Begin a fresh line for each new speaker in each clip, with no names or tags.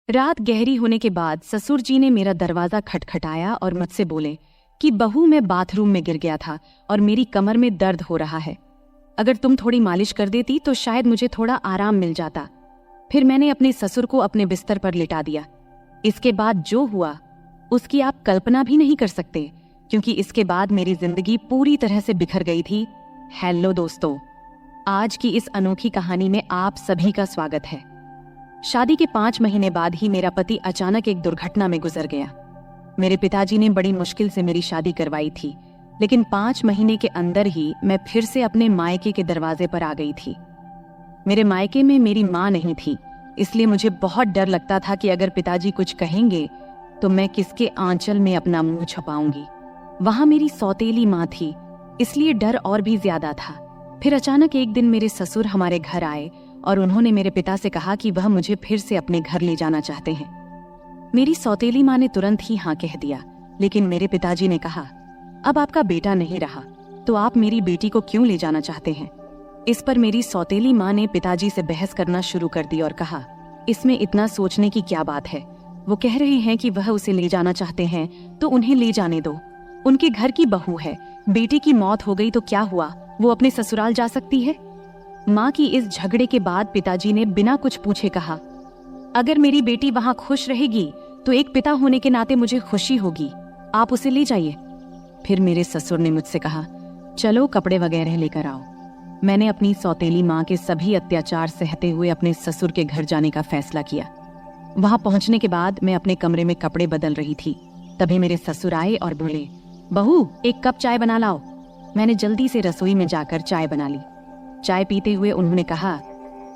रात गहरी होने के बाद ससुर जी ने मेरा दरवाजा खटखटाया और मुझसे बोले कि बहू, मैं बाथरूम में गिर गया था और मेरी कमर में दर्द हो रहा है। अगर तुम थोड़ी मालिश कर देती तो शायद मुझे थोड़ा आराम मिल जाता। फिर मैंने अपने ससुर को अपने बिस्तर पर लिटा दिया। इसके बाद जो हुआ उसकी आप कल्पना भी नहीं कर सकते, क्योंकि इसके बाद मेरी जिंदगी पूरी तरह से बिखर गई थी। हेलो दोस्तों, आज की इस अनोखी कहानी में आप सभी का स्वागत है। शादी के 5 महीने बाद ही मेरा पति अचानक एक दुर्घटना में गुजर गया। मेरे पिताजी ने बड़ी मुश्किल से मेरी शादी करवाई थी, लेकिन 5 महीने के अंदर ही मैं फिर से अपने मायके के दरवाजे पर आ गई थी। मेरे मायके में मेरी माँ नहीं थी, इसलिए मुझे बहुत डर लगता था कि अगर पिताजी कुछ कहेंगे तो मैं किसके आंचल में अपना मुंह छुपाऊंगी। वहां मेरी सौतेली माँ थी, इसलिए डर और भी ज्यादा था। फिर अचानक एक दिन मेरे ससुर हमारे घर आए और उन्होंने मेरे पिता से कहा कि वह मुझे फिर से अपने घर ले जाना चाहते हैं। मेरी सौतेली माँ ने तुरंत ही हाँ कह दिया, लेकिन मेरे पिताजी ने कहा, अब आपका बेटा नहीं रहा तो आप मेरी बेटी को क्यों ले जाना चाहते हैं। इस पर मेरी सौतेली माँ ने पिताजी से बहस करना शुरू कर दी और कहा, इसमें इतना सोचने की क्या बात है। वो कह रहे हैं कि वह उसे ले जाना चाहते हैं तो उन्हें ले जाने दो। उनके घर की बहू है, बेटी की मौत हो गई तो क्या हुआ, वो अपने ससुराल जा सकती है। माँ की इस झगड़े के बाद पिताजी ने बिना कुछ पूछे कहा, अगर मेरी बेटी वहां खुश रहेगी तो एक पिता होने के नाते मुझे खुशी होगी, आप उसे ले जाइए। फिर मेरे ससुर ने मुझसे कहा, चलो कपड़े वगैरह लेकर आओ। मैंने अपनी सौतेली माँ के सभी अत्याचार सहते हुए अपने ससुर के घर जाने का फैसला किया। वहां पहुंचने के बाद मैं अपने कमरे में कपड़े बदल रही थी, तभी मेरे ससुर आए और बोले, बहू एक कप चाय बना लाओ। मैंने जल्दी से रसोई में जाकर चाय बना ली। चाय पीते हुए उन्होंने कहा,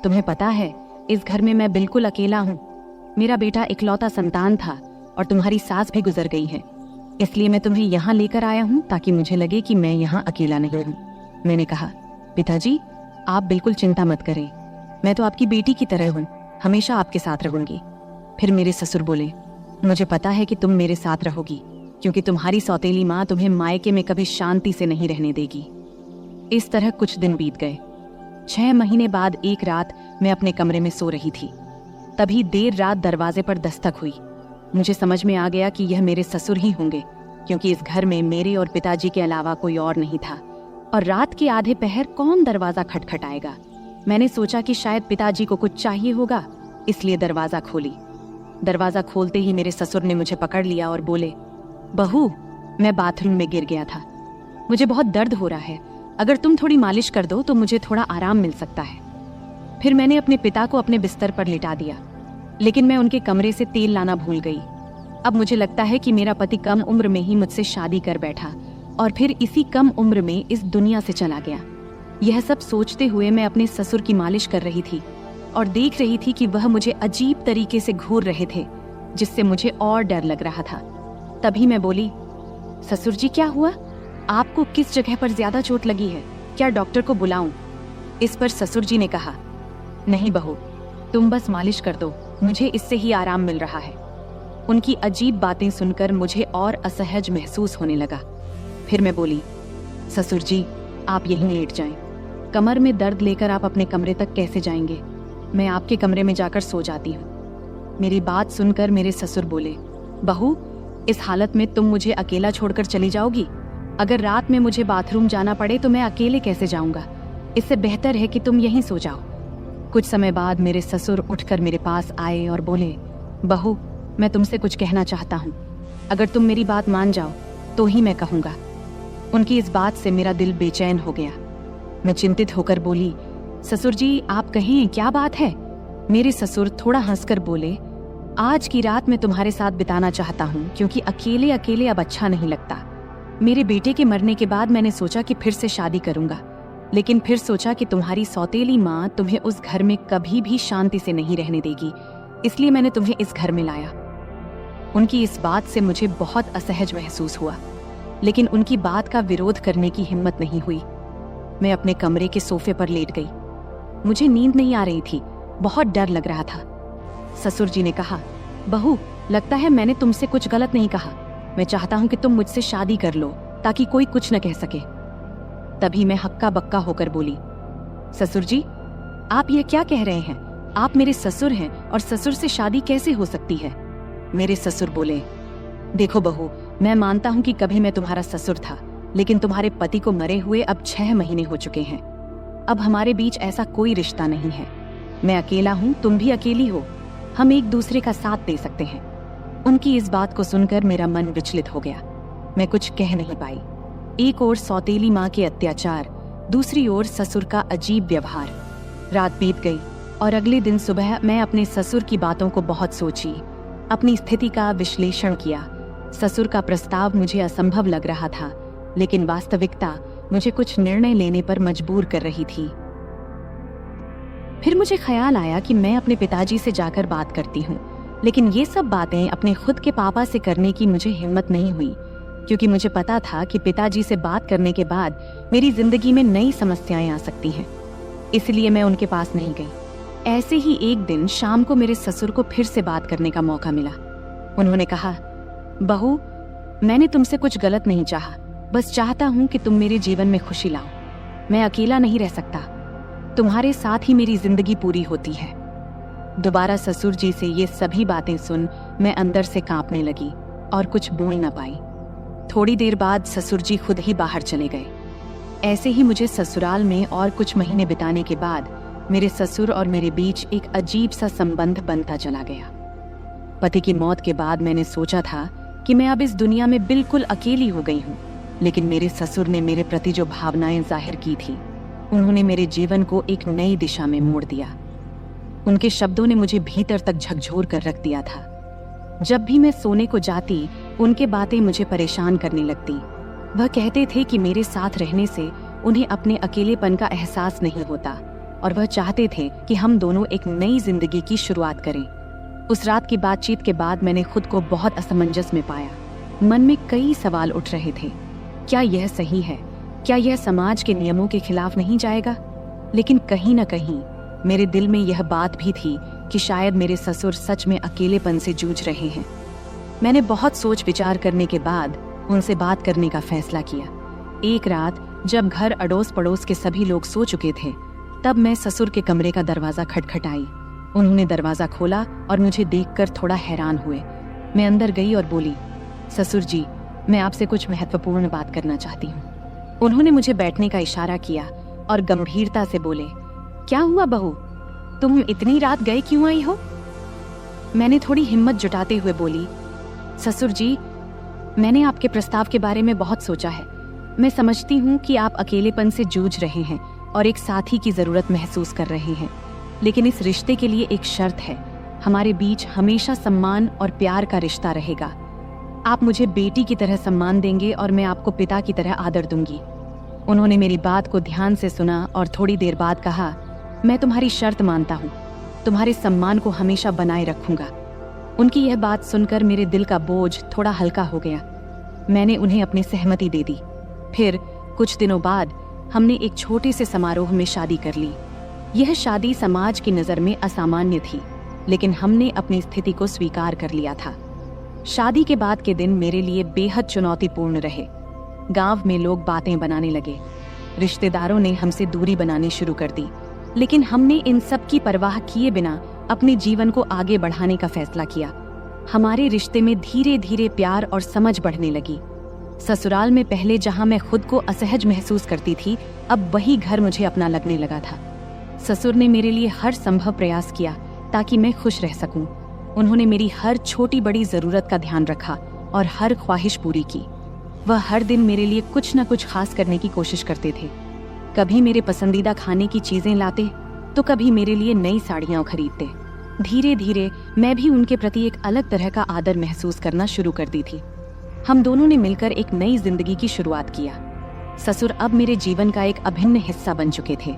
तुम्हें पता है इस घर में मैं बिल्कुल अकेला हूँ। मेरा बेटा इकलौता संतान था और तुम्हारी सास भी गुजर गई है, इसलिए मैं तुम्हें यहाँ लेकर आया हूँ ताकि मुझे लगे कि मैं यहाँ अकेला नहीं हूँ। मैंने कहा, पिताजी आप बिल्कुल चिंता मत करें, मैं तो आपकी बेटी की तरह हूँ, हमेशा आपके साथ रहूंगी। फिर मेरे ससुर बोले, मुझे पता है कि तुम मेरे साथ रहोगी, क्योंकि तुम्हारी सौतेली माँ तुम्हें मायके में कभी शांति से नहीं रहने देगी। इस तरह कुछ दिन बीत गए। 6 महीने बाद एक रात मैं अपने कमरे में सो रही थी, तभी देर रात दरवाजे पर दस्तक हुई। मुझे समझ में आ गया कि यह मेरे ससुर ही होंगे, क्योंकि इस घर में मेरे और पिताजी के अलावा कोई और नहीं था, और रात के आधे पहर कौन दरवाजा खटखटाएगा। मैंने सोचा कि शायद पिताजी को कुछ चाहिए होगा, इसलिए दरवाजा खोली। दरवाजा खोलते ही मेरे ससुर ने मुझे पकड़ लिया और बोले, बहू मैं बाथरूम में गिर गया था, मुझे बहुत दर्द हो रहा है, अगर तुम थोड़ी मालिश कर दो तो मुझे थोड़ा आराम मिल सकता है। फिर मैंने अपने पिता को अपने बिस्तर पर लिटा दिया, लेकिन मैं उनके कमरे से तेल लाना भूल गई। अब मुझे लगता है कि मेरा पति कम उम्र में ही मुझसे शादी कर बैठा और फिर इसी कम उम्र में इस दुनिया से चला गया। यह सब सोचते हुए मैं अपने ससुर की मालिश कर रही थी और देख रही थी कि वह मुझे अजीब तरीके से घूर रहे थे, जिससे मुझे और डर लग रहा था। तभी मैं बोली, ससुर जी क्या हुआ, आपको किस जगह पर ज्यादा चोट लगी है, क्या डॉक्टर को बुलाऊं। इस पर ससुर जी ने कहा, नहीं बहू तुम बस मालिश कर दो, मुझे इससे ही आराम मिल रहा है। उनकी अजीब बातें सुनकर मुझे और असहज महसूस होने लगा। फिर मैं बोली, ससुर जी आप यहीं लेट जाएं, कमर में दर्द लेकर आप अपने कमरे तक कैसे जाएंगे, मैं आपके कमरे में जाकर सो जाती हूँ। मेरी बात सुनकर मेरे ससुर बोले, बहू इस हालत में तुम मुझे अकेला छोड़कर चली जाओगी, अगर रात में मुझे बाथरूम जाना पड़े तो मैं अकेले कैसे जाऊंगा, इससे बेहतर है कि तुम यहीं सो जाओ। कुछ समय बाद मेरे ससुर उठकर मेरे पास आए और बोले, बहू मैं तुमसे कुछ कहना चाहता हूँ, अगर तुम मेरी बात मान जाओ तो ही मैं कहूँगा। उनकी इस बात से मेरा दिल बेचैन हो गया। मैं चिंतित होकर बोली, ससुर जी आप कहें क्या बात है। मेरे ससुर थोड़ा हंसकर बोले, आज की रात मैं तुम्हारे साथ बिताना चाहता हूँ, क्योंकि अकेले अकेले अब अच्छा नहीं लगता। मेरे बेटे के मरने के बाद मैंने सोचा कि फिर से शादी करूंगा, लेकिन फिर सोचा कि तुम्हारी सौतेली माँ तुम्हें उस घर में कभी भी शांति से नहीं रहने देगी, इसलिए मैंने तुम्हें इस घर में लाया। उनकी इस बात से मुझे बहुत असहज महसूस हुआ, लेकिन उनकी बात का विरोध करने की हिम्मत नहीं हुई। मैं अपने कमरे के सोफे पर लेट गई। मुझे नींद नहीं आ रही थी, बहुत डर लग रहा था। ससुर जी ने कहा, बहू लगता है मैंने तुमसे कुछ गलत नहीं कहा, मैं चाहता हूं कि तुम मुझसे शादी कर लो ताकि कोई कुछ न कह सके। तभी मैं हक्का बक्का होकर बोली, ससुर जी आप यह क्या कह रहे हैं, आप मेरे ससुर हैं और ससुर से शादी कैसे हो सकती है? मेरे ससुर बोले, देखो बहू, मैं मानता हूँ कि कभी मैं तुम्हारा ससुर था, लेकिन तुम्हारे पति को मरे हुए अब 6 महीने हो चुके हैं। अब हमारे बीच ऐसा कोई रिश्ता नहीं है। मैं अकेला हूँ, तुम भी अकेली हो। हम एक दूसरे का साथ दे सकते हैं। उनकी इस बात को सुनकर मेरा मन विचलित हो गया। मैं कुछ कह नहीं पाई। एक ओर सौतेली माँ के अत्याचार, दूसरी ओर ससुर का अजीब व्यवहार। रात बीत गई और अगले दिन सुबह मैं अपने ससुर की बातों को बहुत सोची, अपनी स्थिति का विश्लेषण किया। ससुर का प्रस्ताव मुझे असंभव लग रहा था, लेकिन वास्तविकता मुझे कुछ निर्णय लेने पर मजबूर कर रही थी। फिर मुझे ख्याल आया कि मैं अपने पिताजी से जाकर बात करती हूँ, लेकिन ये सब बातें अपने खुद के पापा से करने की मुझे हिम्मत नहीं हुई, क्योंकि मुझे पता था कि पिताजी से बात करने के बाद मेरी जिंदगी में नई समस्याएं आ सकती हैं। इसलिए मैं उनके पास नहीं गई। ऐसे ही एक दिन शाम को मेरे ससुर को फिर से बात करने का मौका मिला। उन्होंने कहा, बहू, मैंने तुमसे कुछ गलत नहीं चाहा, बस चाहता हूँ कि तुम मेरे जीवन में खुशी लाओ। मैं अकेला नहीं रह सकता, तुम्हारे साथ ही मेरी जिंदगी पूरी होती है। दोबारा ससुर जी से ये सभी बातें सुन मैं अंदर से कांपने लगी और कुछ बोल न पाई। थोड़ी देर बाद ससुर जी खुद ही बाहर चले गए। ऐसे ही मुझे ससुराल में और कुछ महीने बिताने के बाद मेरे ससुर और मेरे बीच एक अजीब सा संबंध बनता चला गया। पति की मौत के बाद मैंने सोचा था कि मैं अब इस दुनिया में बिल्कुल अकेली हो गई हूँ, लेकिन मेरे ससुर ने मेरे प्रति जो भावनाएं जाहिर की थी, उन्होंने मेरे जीवन को एक नई दिशा में मोड़ दिया। उनके शब्दों ने मुझे भीतर तक झकझोर कर रख दिया था। जब भी मैं सोने को जाती, उनके बातें मुझे परेशान करने लगती। वह कहते थे कि मेरे साथ रहने से उन्हें अपने अकेलेपन का एहसास नहीं होता और वह चाहते थे कि हम दोनों एक नई जिंदगी की शुरुआत करें। उस रात की बातचीत के बाद मैंने खुद को बहुत असमंजस में पाया। मन में कई सवाल उठ रहे थे। क्या यह सही है? क्या यह समाज के नियमों के खिलाफ नहीं जाएगा? लेकिन कहीं न कहीं मेरे दिल में यह बात भी थी कि शायद मेरे ससुर सच में अकेलेपन से जूझ रहे हैं। मैंने बहुत सोच विचार करने के बाद उनसे बात करने का फैसला किया। एक रात जब घर अड़ोस पड़ोस के सभी लोग सो चुके थे, तब मैं ससुर के कमरे का दरवाजा खटखटाई। उन्होंने दरवाजा खोला और मुझे देखकर थोड़ा हैरान हुए। मैं अंदर गई और बोली, ससुर जी, मैं आपसे कुछ महत्वपूर्ण बात करना चाहती हूँ। उन्होंने मुझे बैठने का इशारा किया और गंभीरता से बोले, क्या हुआ बहू, तुम इतनी रात गए क्यों आई हो? मैंने थोड़ी हिम्मत जुटाते हुए बोली, ससुर जी, मैंने आपके प्रस्ताव के बारे में बहुत सोचा है। मैं समझती हूँ कि आप अकेलेपन से जूझ रहे हैं और एक साथी की जरूरत महसूस कर रहे हैं, लेकिन इस रिश्ते के लिए एक शर्त है। हमारे बीच हमेशा सम्मान और प्यार का रिश्ता रहेगा। आप मुझे बेटी की तरह सम्मान देंगे और मैं आपको पिता की तरह आदर दूंगी। उन्होंने मेरी बात को ध्यान से सुना और थोड़ी देर बाद कहा, मैं तुम्हारी शर्त मानता हूँ, तुम्हारे सम्मान को हमेशा बनाए रखूंगा। उनकी यह बात सुनकर मेरे दिल का बोझ थोड़ा हल्का हो गया। मैंने उन्हें अपनी सहमति दे दी। फिर कुछ दिनों बाद हमने एक छोटे से समारोह में शादी कर ली। यह शादी समाज की नज़र में असामान्य थी, लेकिन हमने अपनी स्थिति को स्वीकार कर लिया था। शादी के बाद के दिन मेरे लिए बेहद चुनौतीपूर्ण रहे। गांव में लोग बातें बनाने लगे, रिश्तेदारों ने हमसे दूरी बनानी शुरू कर दी, लेकिन हमने इन सब की परवाह किए बिना अपने जीवन को आगे बढ़ाने का फैसला किया। हमारे रिश्ते में धीरे धीरे प्यार और समझ बढ़ने लगी। ससुराल में पहले जहां मैं खुद को असहज महसूस करती थी, अब वही घर मुझे अपना लगने लगा था। ससुर ने मेरे लिए हर संभव प्रयास किया ताकि मैं खुश रह सकूं। उन्होंने मेरी हर छोटी बड़ी जरूरत का ध्यान रखा और हर ख्वाहिश पूरी की। वह हर दिन मेरे लिए कुछ न कुछ खास करने की कोशिश करते थे। कभी मेरे पसंदीदा खाने की चीजें लाते, तो कभी मेरे लिए नई साड़ियां खरीदते। धीरे धीरे मैं भी उनके प्रति एक अलग तरह का आदर महसूस करना शुरू कर दी थी। हम दोनों ने मिलकर एक नई जिंदगी की शुरुआत किया। ससुर अब मेरे जीवन का एक अभिन्न हिस्सा बन चुके थे।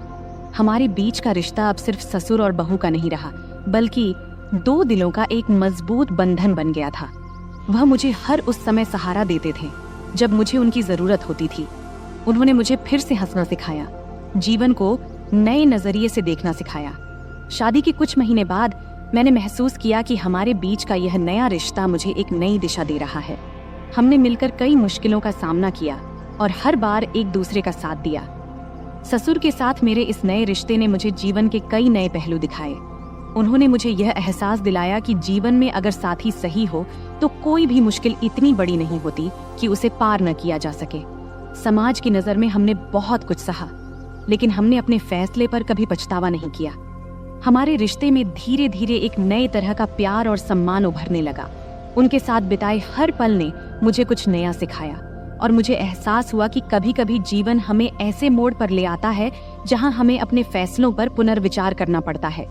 हमारे बीच का रिश्ता अब सिर्फ ससुर और बहू का नहीं रहा, बल्कि दो दिलों का एक मजबूत बंधन बन गया था। वह मुझे हर उस समय सहारा देते थे जब मुझे उनकी जरूरत होती थी। उन्होंने मुझे फिर से हंसना सिखाया, जीवन को नए नजरिए से देखना सिखाया। शादी के कुछ महीने बाद मैंने महसूस किया कि हमारे बीच का यह नया रिश्ता मुझे एक नई दिशा दे रहा है। हमने मिलकर कई मुश्किलों का सामना किया और हर बार एक दूसरे का साथ दिया। ससुर के साथ मेरे इस नए रिश्ते ने मुझे जीवन के कई नए पहलू दिखाए। उन्होंने मुझे यह एहसास दिलाया कि जीवन में अगर साथी सही हो तो कोई भी मुश्किल इतनी बड़ी नहीं होती कि उसे पार न किया जा सके। समाज की नज़र में हमने बहुत कुछ सहा, लेकिन हमने अपने फैसले पर कभी पछतावा नहीं किया। हमारे रिश्ते में धीरे धीरे एक नए तरह का प्यार और सम्मान उभरने लगा। उनके साथ बिताए हर पल ने मुझे कुछ नया सिखाया और मुझे एहसास हुआ कि कभी कभी जीवन हमें ऐसे मोड़ पर ले आता है जहां हमें अपने फैसलों पर पुनर्विचार करना पड़ता है।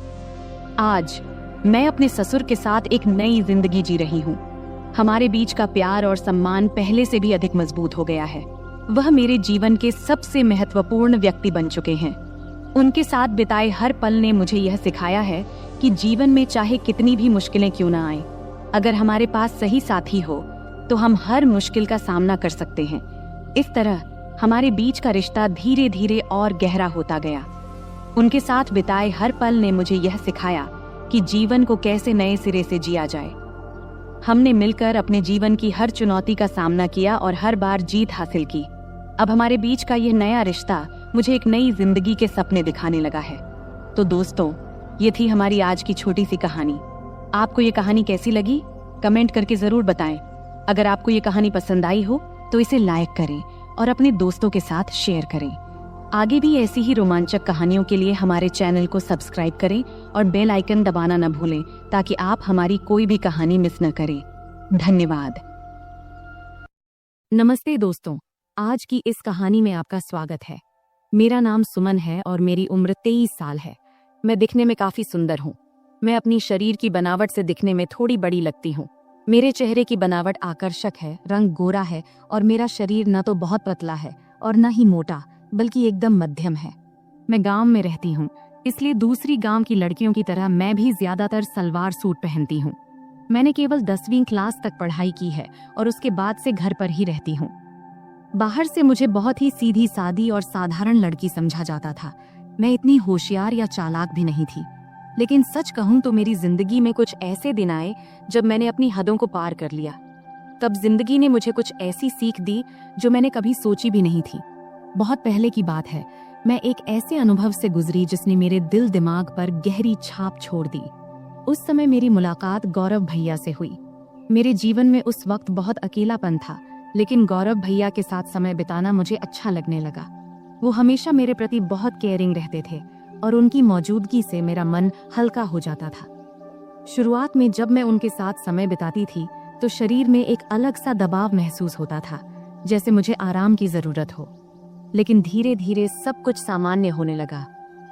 आज मैं अपने ससुर के साथ एक नई जिंदगी जी रही हूँ। हमारे बीच का प्यार और सम्मान पहले से भी अधिक मजबूत हो गया है। वह मेरे जीवन के सबसे महत्वपूर्ण व्यक्ति बन चुके हैं। उनके साथ बिताए हर पल ने मुझे यह सिखाया है कि जीवन में चाहे कितनी भी मुश्किलें क्यों ना आए, अगर हमारे पास सही साथी हो तो हम हर मुश्किल का सामना कर सकते हैं। इस तरह हमारे बीच का रिश्ता धीरे धीरे और गहरा होता गया। उनके साथ बिताए हर पल ने मुझे यह सिखाया कि जीवन को कैसे नए सिरे से जिया जाए। हमने मिलकर अपने जीवन की हर चुनौती का सामना किया और हर बार जीत हासिल की। अब हमारे बीच का यह नया रिश्ता मुझे एक नई जिंदगी के सपने दिखाने लगा है। तो दोस्तों, ये थी हमारी आज की छोटी सी कहानी। आपको ये कहानी कैसी लगी? कमेंट करके जरूर बताएं। अगर आपको ये कहानी पसंद आई हो तो इसे लाइक करें और अपने दोस्तों के साथ शेयर करें। आगे भी ऐसी ही रोमांचक कहानियों के लिए हमारे चैनल को सब्सक्राइब करें और बेल आइकन दबाना न भूलें ताकि आप हमारी कोई भी कहानी मिस न करें। धन्यवाद। नमस्ते दोस्तों, आज की इस कहानी में आपका स्वागत है। मेरा नाम सुमन है और मेरी उम्र 23 साल है। मैं दिखने में काफी सुंदर हूँ। मैं अपनी शरीर की बनावट से दिखने में थोड़ी बड़ी लगती हूँ। मेरे चेहरे की बनावट आकर्षक है, रंग गोरा है और मेरा शरीर न तो बहुत पतला है और न ही मोटा, बल्कि एकदम मध्यम है। मैं गांव में रहती हूँ, इसलिए दूसरी गांव की लड़कियों की तरह मैं भी ज्यादातर सलवार सूट पहनती हूँ। मैंने केवल 10वीं क्लास तक पढ़ाई की है और उसके बाद से घर पर ही रहती हूँ। बाहर से मुझे बहुत ही सीधी सादी और साधारण लड़की समझा जाता था। मैं इतनी होशियार या चालाक भी नहीं थी। लेकिन सच कहूं तो मेरी जिंदगी में कुछ ऐसे दिन आए जब मैंने अपनी हदों को पार कर लिया। तब जिंदगी ने मुझे कुछ ऐसी सीख दी जो मैंने कभी सोची भी नहीं थी। बहुत पहले की बात है, मैं एक ऐसे अनुभव से गुजरी जिसने मेरे दिल दिमाग पर गहरी छाप छोड़ दी। उस समय मेरी मुलाकात गौरव भैया से हुई। मेरे जीवन में उस वक्त बहुत अकेलापन था, लेकिन गौरव भैया के साथ समय बिताना मुझे अच्छा लगने लगा। वो हमेशा मेरे प्रति बहुत केयरिंग रहते थे और उनकी मौजूदगी से मेरा मन हल्का हो जाता था। शुरुआत में जब मैं उनके साथ समय बिताती थी तो शरीर में एक अलग सा दबाव महसूस होता था, जैसे मुझे आराम की जरूरत हो। लेकिन धीरे धीरे सब कुछ सामान्य होने लगा।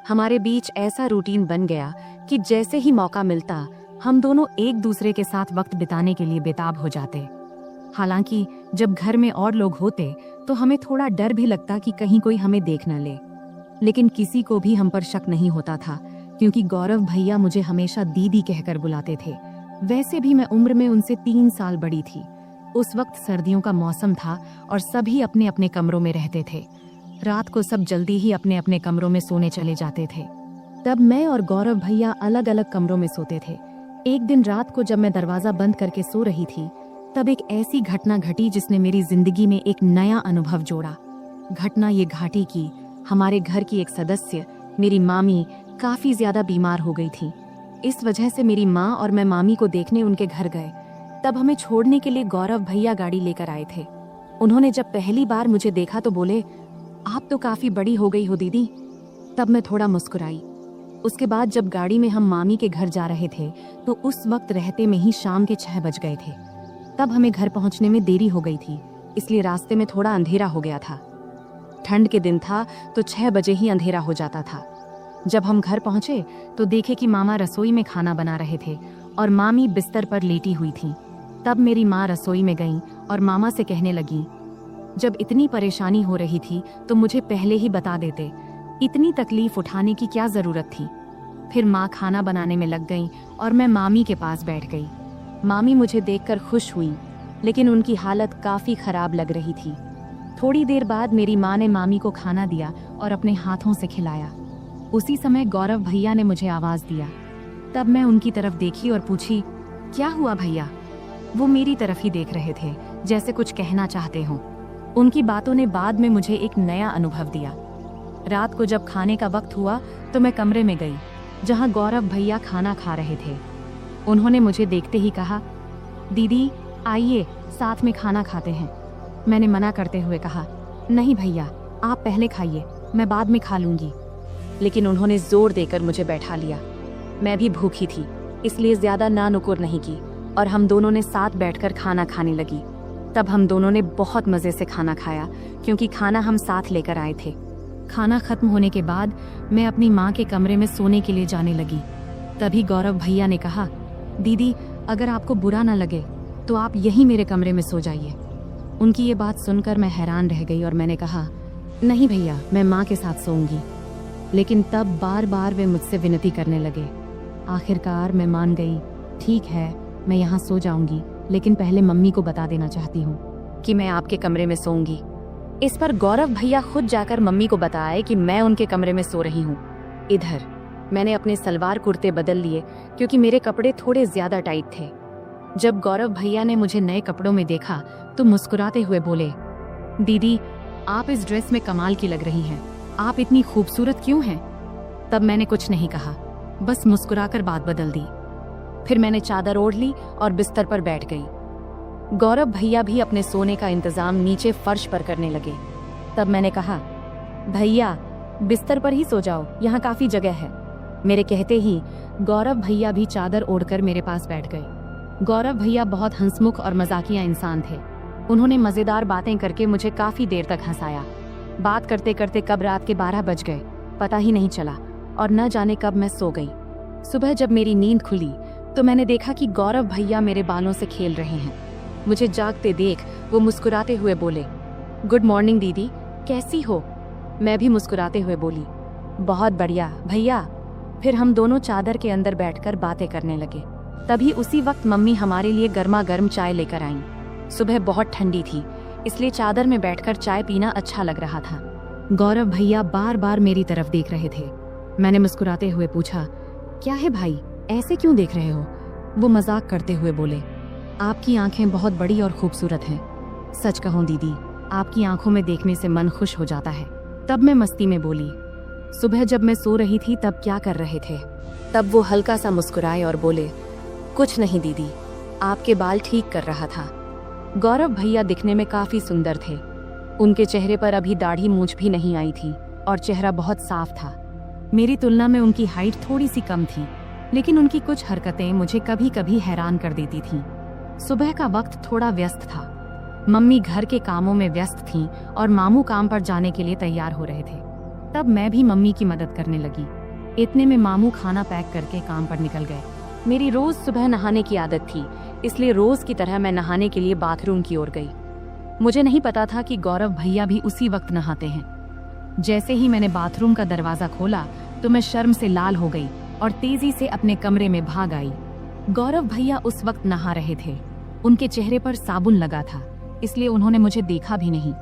हमारे बीच ऐसा रूटीन बन गया कि जैसे ही मौका मिलता हम दोनों एक दूसरे के साथ वक्त बिताने के लिए बेताब हो जाते। हालांकि जब घर में और लोग होते तो हमें थोड़ा डर भी लगता कि कहीं कोई हमें देख न ले, लेकिन किसी को भी हम पर शक नहीं होता था क्योंकि गौरव भैया मुझे हमेशा दीदी कहकर बुलाते थे। वैसे भी मैं उम्र में उनसे 3 साल बड़ी थी। उस वक्त सर्दियों का मौसम था और सभी अपने अपने कमरों में रहते थे। रात को सब जल्दी ही अपने अपने कमरों में सोने चले जाते थे। तब मैं और गौरव भैया अलग अलग कमरों में सोते थे। एक दिन रात को जब मैं दरवाजा बंद करके सो रही थी तब एक ऐसी घटना घटी जिसने मेरी जिंदगी में एक नया अनुभव जोड़ा। घटना ये घाटी की हमारे घर की एक सदस्य, मेरी मामी, काफी ज्यादा बीमार हो गई थी। इस वजह से मेरी माँ और मैं मामी को देखने उनके घर गए। तब हमें छोड़ने के लिए गौरव भैया गाड़ी लेकर आए थे। उन्होंने जब पहली बार मुझे देखा तो बोले, आप तो काफी बड़ी हो गई हो दीदी। तब मैं थोड़ा मुस्कुराई। उसके बाद जब गाड़ी में हम मामी के घर जा रहे थे तो उस वक्त रहते में ही शाम के 6 बज गए थे। तब हमें घर पहुंचने में देरी हो गई थी, इसलिए रास्ते में थोड़ा अंधेरा हो गया था। ठंड के दिन था तो 6 बजे ही अंधेरा हो जाता था। जब हम घर पहुंचे तो देखे कि मामा रसोई में खाना बना रहे थे और मामी बिस्तर पर लेटी हुई थी। तब मेरी माँ रसोई में गई और मामा से कहने लगी, जब इतनी परेशानी हो रही थी तो मुझे पहले ही बता देते, इतनी तकलीफ उठाने की क्या जरूरत थी। फिर माँ खाना बनाने में लग गई और मैं मामी के पास बैठ गई। मामी मुझे देखकर खुश हुई, लेकिन उनकी हालत काफी खराब लग रही थी। थोड़ी देर बाद मेरी माँ ने मामी को खाना दिया और अपने हाथों से खिलाया। उसी समय गौरव भैया ने मुझे आवाज दिया। तब मैं उनकी तरफ देखी और पूछी, क्या हुआ भैया? वो मेरी तरफ ही देख रहे थे, जैसे कुछ कहना चाहते हों। उनकी बातों ने बाद में मुझे एक नया अनुभव दिया। रात को जब खाने का वक्त हुआ तो मैं कमरे में गई। जहां गौरव भैया खाना खा रहे थे। उन्होंने मुझे देखते ही कहा, दीदी आइए साथ में खाना खाते हैं। मैंने मना करते हुए कहा, नहीं भैया आप पहले खाइए, मैं बाद में खा लूंगी। लेकिन उन्होंने जोर देकर मुझे बैठा लिया। मैं भी भूखी थी, इसलिए ज्यादा ना नुकुर नहीं की और हम दोनों ने साथ बैठकर खाना खाने लगी। तब हम दोनों ने बहुत मजे से खाना खाया, क्योंकि खाना हम साथ लेकर आए थे। खाना खत्म होने के बाद मैं अपनी माँ के कमरे में सोने के लिए जाने लगी। तभी गौरव भैया ने कहा, दीदी अगर आपको बुरा ना लगे तो आप यहीं मेरे कमरे में सो जाइए। उनकी ये बात सुनकर मैं हैरान रह गई और मैंने कहा, नहीं भैया मैं माँ के साथ सोऊंगी। लेकिन तब बार बार वे मुझसे विनती करने लगे। आखिरकार मैं मान गई, ठीक है मैं यहाँ सो जाऊंगी, लेकिन पहले मम्मी को बता देना चाहती हूँ कि मैं आपके कमरे में सोऊंगी। इस पर गौरव भैया खुद जाकर मम्मी को बताए कि मैं उनके कमरे में सो रही हूँ। इधर मैंने अपने सलवार कुर्ते बदल लिए, क्योंकि मेरे कपड़े थोड़े ज्यादा टाइट थे। जब गौरव भैया ने मुझे नए कपड़ों में देखा तो मुस्कुराते हुए बोले, दीदी आप इस ड्रेस में कमाल की लग रही हैं, आप इतनी खूबसूरत क्यों हैं? तब मैंने कुछ नहीं कहा, बस मुस्कुराकर बात बदल दी। फिर मैंने चादर ओढ़ ली और बिस्तर पर बैठ गई। गौरव भैया भी अपने सोने का इंतजाम नीचे फर्श पर करने लगे। तब मैंने कहा, भैया बिस्तर पर ही सो जाओ, यहाँ काफी जगह है। मेरे कहते ही गौरव भैया भी चादर ओढ़कर मेरे पास बैठ गए। गौरव भैया बहुत हंसमुख और मजाकिया इंसान थे। उन्होंने मजेदार बातें करके मुझे काफी देर तक हंसाया। बात करते करते कब रात के 12 बज गए पता ही नहीं चला और न जाने कब मैं सो गई। सुबह जब मेरी नींद खुली तो मैंने देखा कि गौरव भैया मेरे बालों से खेल रहे हैं। मुझे जागते देख वो मुस्कुराते हुए बोले, गुड मॉर्निंग दीदी, कैसी हो? मैं भी मुस्कुराते हुए बोली, बहुत बढ़िया भैया। फिर हम दोनों चादर के अंदर बैठकर बातें करने लगे। तभी उसी वक्त मम्मी हमारे लिए गर्मा गर्म चाय लेकर आईं। सुबह बहुत ठंडी थी, इसलिए चादर में बैठकर चाय पीना अच्छा लग रहा था। गौरव भैया बार बार मेरी तरफ देख रहे थे। मैंने मुस्कुराते हुए पूछा, क्या है भाई, ऐसे क्यों देख रहे हो? वो मजाक करते हुए बोले, आपकी आंखें बहुत बड़ी और खूबसूरत हैं। सच कहूं दीदी, आपकी आंखों में देखने से मन खुश हो जाता है। तब मैं मस्ती में बोली, सुबह जब मैं सो रही थी तब क्या कर रहे थे? तब वो हल्का सा मुस्कुराए और बोले, कुछ नहीं दीदी, आपके बाल ठीक कर रहा था। गौरव भैया दिखने में काफी सुंदर थे। उनके चेहरे पर अभी दाढ़ी मूंछ भी नहीं आई थी और चेहरा बहुत साफ था। मेरी तुलना में उनकी हाइट थोड़ी सी कम थी, लेकिन उनकी कुछ हरकतें मुझे कभी कभी हैरान कर देती थीं। सुबह का वक्त थोड़ा व्यस्त था। मम्मी घर के कामों में व्यस्त थीं और मामू काम पर जाने के लिए तैयार हो रहे थे। तब मैं भी मम्मी की मदद करने लगी। इतने में मामू खाना पैक करके काम पर निकल गए। मेरी रोज सुबह नहाने की आदत थी, इसलिए रोज की तरह मैं नहाने के लिए बाथरूम की ओर गई। मुझे नहीं पता था कि गौरव भैया भी उसी वक्त नहाते हैं। जैसे ही मैंने बाथरूम का दरवाजा खोला तो मैं शर्म से लाल हो गई और तेजी से अपने कमरे में भाग आई। गौरव भैया उस वक्त नहा रहे थे। उनके चेहरे पर साबुन लगा था, इसलिए उन्होंने मुझे देखा भी नहीं।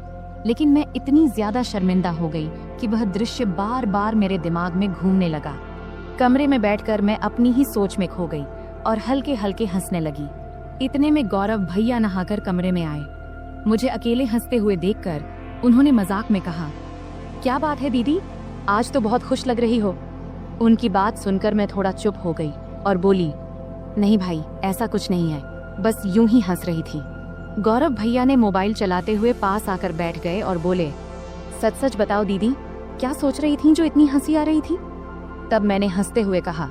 लेकिन मैं इतनी ज्यादा शर्मिंदा हो गई कि वह दृश्य बार बार मेरे दिमाग में घूमने लगा। कमरे में बैठकर मैं अपनी ही सोच में खो गई और हल्के हल्के हंसने लगी। इतने में गौरव भैया नहाकर कमरे में आए। मुझे अकेले हंसते हुए देखकर उन्होंने मजाक में कहा, क्या बात है दीदी, आज तो बहुत खुश लग रही हो। उनकी बात सुनकर मैं थोड़ा चुप हो गई और बोली, नहीं भाई, ऐसा कुछ नहीं है, बस यूं ही हंस रही थी। गौरव भैया ने मोबाइल चलाते हुए पास आकर बैठ गए और बोले, सच सच बताओ दीदी, क्या सोच रही थी जो इतनी हंसी आ रही थी? तब मैंने हंसते हुए कहा,